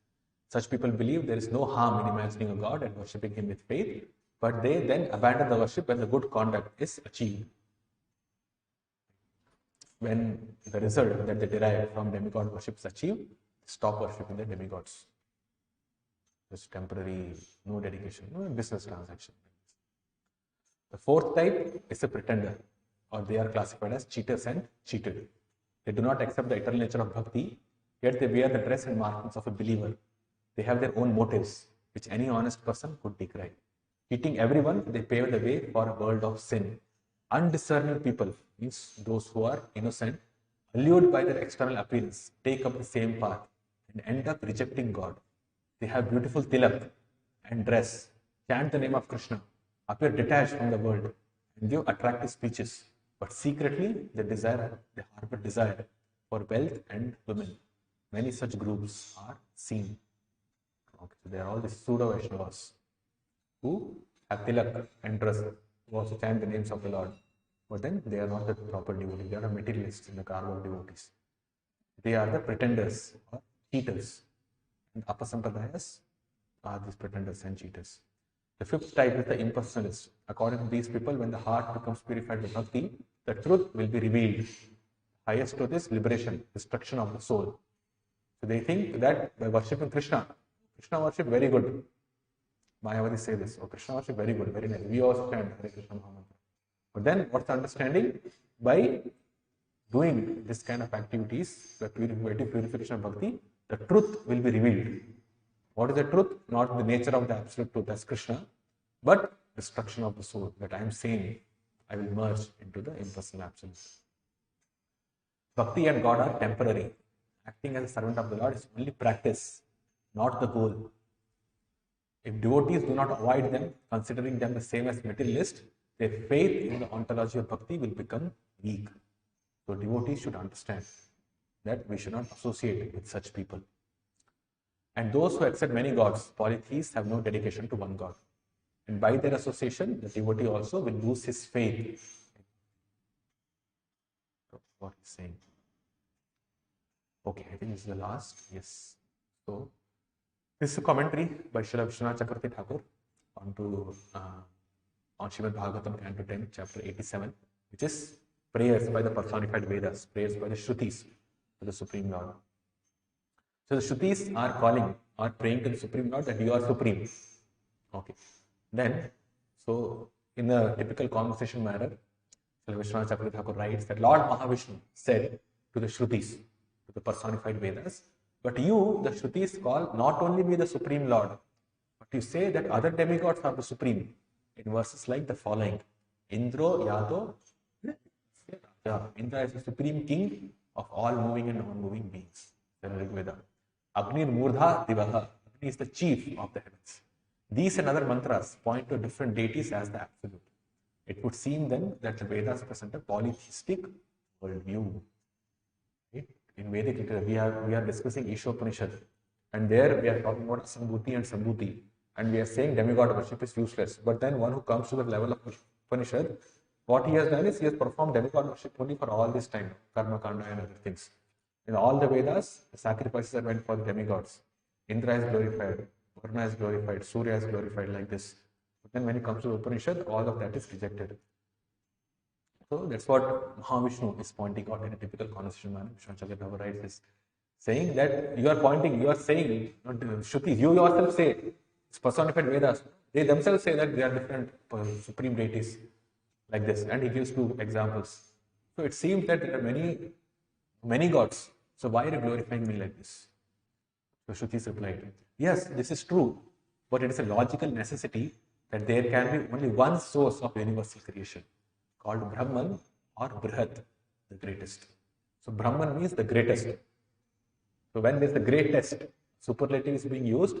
Such people believe there is no harm in imagining a God and worshipping him with faith, but they then abandon the worship when the good conduct is achieved. When the result that they derive from demigod worship is achieved, stop worshipping the demigods. Just temporary, no dedication, no business transaction. The fourth type is a pretender, or they are classified as cheaters and cheated. They do not accept the eternal nature of bhakti, yet they wear the dress and markings of a believer. They have their own motives, which any honest person could decry. Cheating everyone, they pave the way for a world of sin. Undiscerning people, means those who are innocent, allured by their external appearance, take up the same path and end up rejecting God. They have beautiful tilak and dress, chant the name of Krishna, appear detached from the world, and give attractive speeches. But secretly, they harbor desire for wealth and women. Many such groups are seen. Okay, so they are all the pseudo Vaishnavas who have tilak and dress, who also chant the names of the Lord. But then they are not the proper devotees, they are materialists in the garb of devotees. They are the pretenders or cheaters. And apasampradayas are these pretenders and cheaters. The fifth type is the impersonalist. According to these people, when the heart becomes purified with bhakti, the truth will be revealed. Highest truth is liberation, destruction of the soul. So they think that by worshipping Krishna worship very good. Mayavadis say this, oh, Krishna worship very good, very nice. We also chant Hare Krishna Mahamantra. But then what's the understanding? By doing this kind of activities, the purification of bhakti, the truth will be revealed. What is the truth? Not the nature of the absolute truth as Krishna, but destruction of the soul. That I am saying, I will merge into the impersonal absolute. Bhakti and God are temporary. Acting as a servant of the Lord is only practice, not the goal. If devotees do not avoid them, considering them the same as materialists, their faith in the ontology of bhakti will become weak. So devotees should understand that we should not associate with such people. And those who accept many gods, polytheists, have no dedication to one God. And by their association, the devotee also will lose his faith. What he's saying. Okay, I think this is the last. Yes. So, this is a commentary by Srila Vishwanath Chakravarti Thakur on Srimad Bhagavatam, Canto 10, Chapter 87, which is prayers by the personified Vedas, prayers by the Shrutis to the Supreme Lord. So the Shrutis are calling or praying to the Supreme Lord that you are supreme. Okay. Then, so in a typical conversation manner, Srila Vishwanath Chakravarti Thakur writes that Lord Mahavishnu said to the Shrutis, to the personified Vedas, but you, the Shrutis, call not only me the Supreme Lord, but you say that other demigods are the Supreme. In verses like the following, Indro Yado, Indra is the supreme king of all moving and non-moving beings. The Rig Veda. Agnir Murdha Divaha, Agni is the chief of the heavens. These and other mantras point to different deities as the absolute. It would seem then that the Vedas present a polytheistic worldview. Right? In Vedic literature, we are discussing Īśopaniṣad, and there we are talking about Sambhuti and Sambhuti, and we are saying demigod worship is useless. But then one who comes to the level of Upanishad, what he has done is he has performed demigod worship only for all this time, Karma Kanda and other things. In all the Vedas, the sacrifices are meant for the demigods. Indra is glorified, Varuna is glorified, Surya is glorified like this. Then when it comes to the Upanishad, all of that is rejected. So that's what Mahavishnu is pointing out in a typical conversation manner. Vishwacharya Prabhu writes this, saying that you are saying, not Shrutis, you yourself say, it's personified Vedas, they themselves say that they are different supreme deities, like this, and he gives two examples. So it seems that there are many gods. So why are you glorifying me like this? So Shrutis replied, yes, this is true, but it is a logical necessity that there can be only one source of universal creation, called Brahman or Brihat, the greatest. So Brahman means the greatest. So when there is the greatest, superlative is being used,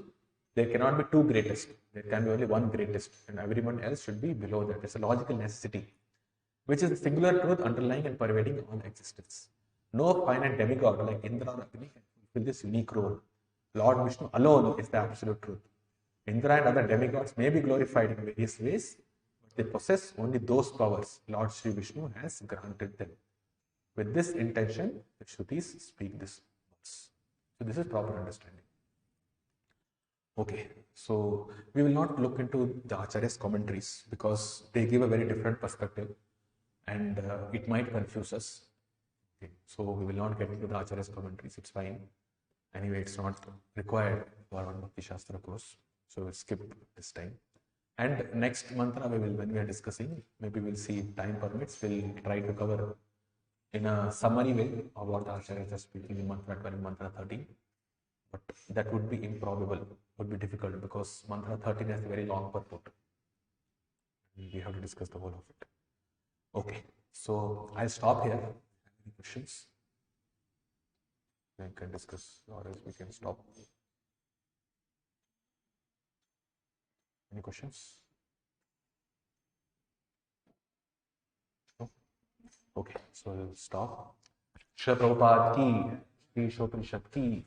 there cannot be two greatest. There can be only one greatest, and everyone else should be below that. It's a logical necessity, which is the singular truth underlying and pervading all existence. No finite demigod like Indra or Agni can fulfill this unique role. Lord Vishnu alone is the absolute truth. Indra and other demigods may be glorified in various ways, but they possess only those powers Lord Sri Vishnu has granted them. With this intention, the Shrutis speak this words. So this is proper understanding. Okay, so we will not look into the Acharya's commentaries because they give a very different perspective and it might confuse us. Okay, so we will not get into the Acharya's commentaries, it's fine. Anyway, it's not required for our Bhakti Shastra course, so we'll skip this time. And next mantra, when we are discussing, maybe we'll see if time permits, we'll try to cover in a summary way of what the Acharyas are speaking in mantra 12 and mantra 13. But that would be improbable, would be difficult because mantra 13 has a very long purport. We have to discuss the whole of it. Okay, so I'll stop here. Any questions? We can discuss, or else we can stop. Any questions? No? Okay, so we'll stop. Śrīla Prabhupada ki, Śrī Īśopaniṣad ki.